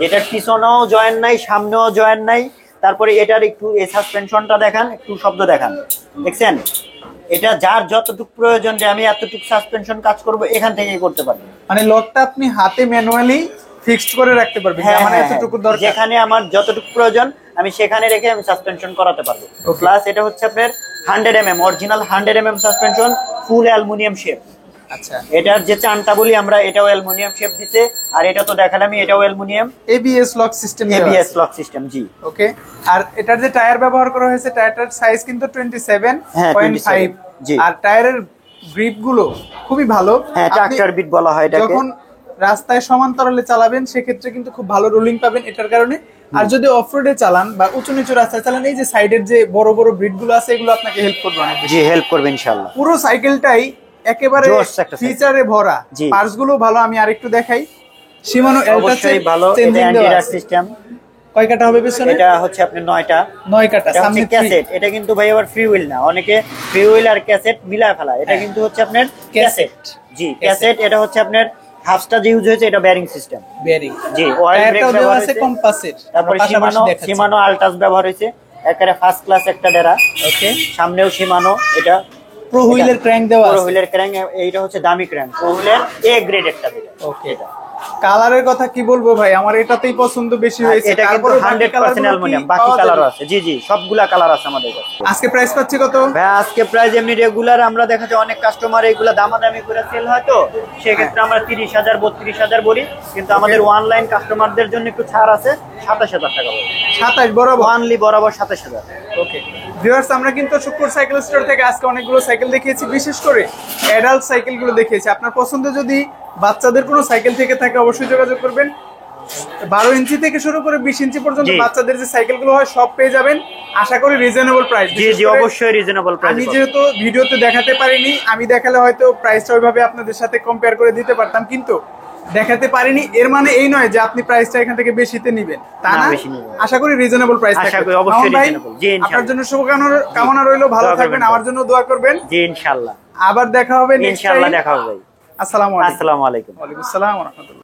Speaker 1: এটার পিছনেও জয়েন্ট নাই, সামনেও জয়েন্ট নাই। তারপরে এটার একটু এই সাসপেনশনটা দেখান, একটু শব্দ দেখান, দেখছেন? এটা যার যতটুকু প্রয়োজন যে আমি এতটুকু সাসপেনশন কাজ করব এখান থেকেই করতে পারবো।
Speaker 2: মানে লকটা আপনি হাতে ম্যানুয়ালি ফিক্সড করে রাখতে পারবেন,
Speaker 1: হ্যাঁ,
Speaker 2: আমার
Speaker 1: হ্যাঁ,
Speaker 2: এতটুকু দরকার,
Speaker 1: যেখানে আমার যতটুকু প্রয়োজন আমি সেখানে রেখে আমি সাসপেনশন করাতে পারবো। প্লাস এটা হচ্ছে আপনার 100 mm অরিজিনাল 100 mm সাসপেনশন, ফুল অ্যালুমিনিয়াম শেপ।
Speaker 2: আচ্ছা,
Speaker 1: এটার যে চানটা বলি আমরা, এটাও অ্যালুমিনিয়াম শেপ দিছে, আর এটা তো দেখালামই, এটাও aluminium.
Speaker 2: ABS lock system,
Speaker 1: ABS lock system, জি।
Speaker 2: ওকে, আর এটার যে টায়ার ব্যবহার করা হয়েছে, টায়ারটার সাইজ কিন্তু 27.5,
Speaker 1: জি।
Speaker 2: আর টায়ারের গ্রিপ গুলো খুবই ভালো।
Speaker 1: হ্যাঁ, ট্রাক্টর বিট বলা হয় এটাকে।
Speaker 2: যখন রাস্তায় সমান্তরালে চালাবেন সেক্ষেত্রে কিন্তু খুব ভালো রোলিং পাবেন এটার কারণে। আর যদি অফরোডে চালান বা উঁচু নিচু রাস্তায় চালান, এই যে সাইডের যে বড় বড় ব্রিড গুলো আছে এগুলো আপনাকে হেল্প করবে অনেক বেশি।
Speaker 1: জি, হেল্প করবে ইনশাআল্লাহ।
Speaker 2: পুরো সাইকেলটাই একেবারে
Speaker 1: জোস একটা
Speaker 2: ফিচারে ভরা,
Speaker 1: জি।
Speaker 2: পার্টস গুলো ভালো। আমি আরেকটু দেখাই, শিমানো
Speaker 1: অবশ্যই ভালো। এটা অ্যান্টি-রাশ সিস্টেম।
Speaker 2: কয় কাটা হবে পেছনে?
Speaker 1: এটা হচ্ছে আপনি 9টা।
Speaker 2: 9 কাটা।
Speaker 1: এটা
Speaker 2: সামনে
Speaker 1: হচ্ছে ক্যাসেট। এটা কিন্তু ভাই আবার ফ্রি হুইল না, অনেকে ফ্রি হুইল আর ক্যাসেট মিলায় ফেলা। এটা কিন্তু হচ্ছে আপনার ক্যাসেট। জি, ক্যাসেট। এটা হচ্ছে আপনার হাফসটা যে ইউজ হয়েছে এটা বেয়ারিং সিস্টেম,
Speaker 2: বেয়ারিং।
Speaker 1: জি। অয়েল ব্রেক ব্যবহার
Speaker 2: আছে, কম্পাসের।
Speaker 1: তারপর শিমানো আলটাস ব্যবহার হয়েছে, একেবারে ফার্স্ট ক্লাস একটা ডেরা।
Speaker 2: ওকে,
Speaker 1: সামনেও শিমানো। এটা
Speaker 2: প্রো হুইলের ক্র্যাঙ্ক দেওয়া আছে।
Speaker 1: প্রো হুইলের ক্র্যাঙ্ক, এইটা হচ্ছে দামি ক্র্যাঙ্ক, প্রো হুইলের এ গ্রেড একটা যেটা।
Speaker 2: ওকে, কালারের কথা কি বলবো ভাই, আমার এটাতেই পছন্দ বেশি হয়েছে।
Speaker 1: এটা কিন্তু 100% অ্যালুমিনিয়াম, বাকি কালারও আছে। জি জি, সবগুলা কালার আছে আমাদের কাছে।
Speaker 2: আজকে প্রাইস পাচ্ছি কত
Speaker 1: ভাই? আজকে প্রাইস এমনি রেগুলার আমরা দেখা যায় অনেক কাস্টমার এগুলা দামাদামি করে সেল হয়, তো সেক্ষেত্রে আমরা 30,000 32,000 বলি, কিন্তু আমাদের অনলাইন কাস্টমারদের জন্য একটু ছাড় আছে, 27,000 টাকা বলি।
Speaker 2: 27 বরাবর,
Speaker 1: অনলি বরাবর 27,000।
Speaker 2: ওকে ভিউয়ার্স, আমরা কিন্তু শুক্কুর সাইকেল স্টোর থেকে আজকে অনেকগুলো সাইকেল দেখিয়েছি, বিশেষ করে অ্যাডাল্ট সাইকেলগুলো দেখিয়েছি। আপনার পছন্দ যদি বাচ্চাদের কোনো সাইকেল থেকে থাকে অবশ্যই যোগাযোগ করবেন। 12 ইঞ্চি থেকে শুরু করে 20 ইঞ্চি পর্যন্ত বাচ্চাদের যে সাইকেলগুলো হয় সব পেয়ে যাবেন, আশা করি রিজনেবল প্রাইস।
Speaker 1: জি জি, অবশ্যই রিজনেবল প্রাইস।
Speaker 2: আমি যেহেতু ভিডিওতে দেখাতে পারিনি, আমি দেখালে হয়তো প্রাইসটা ওইভাবে আপনাদের সাথে কম্পেয়ার করে দিতে পারতাম, কিন্তু দেখাতে পারিনি এর মানে এই নয় যে আপনি প্রাইসটা এখান থেকে বেশিতে নেবেন, তা না। আশা করি রিজনেবল প্রাইস থাকবে।
Speaker 1: আশা করি অবশ্যই রিজনেবল। জি, ইনশাআল্লাহ।
Speaker 2: আপনার জন্য শুভকামনা রইলো, ভালো থাকবেন, আমার জন্য দোয়া করবেন।
Speaker 1: জি, ইনশাআল্লাহ।
Speaker 2: আবার দেখা হবে নেক্সট টাইম।
Speaker 1: ইনশাআল্লাহ দেখা হবে।
Speaker 2: আসসালামু আলাইকুম।
Speaker 1: আসসালামু আলাইকুম।
Speaker 2: ওয়া আলাইকুম আসসালাম ওয়া রাহমাতুল্লাহ।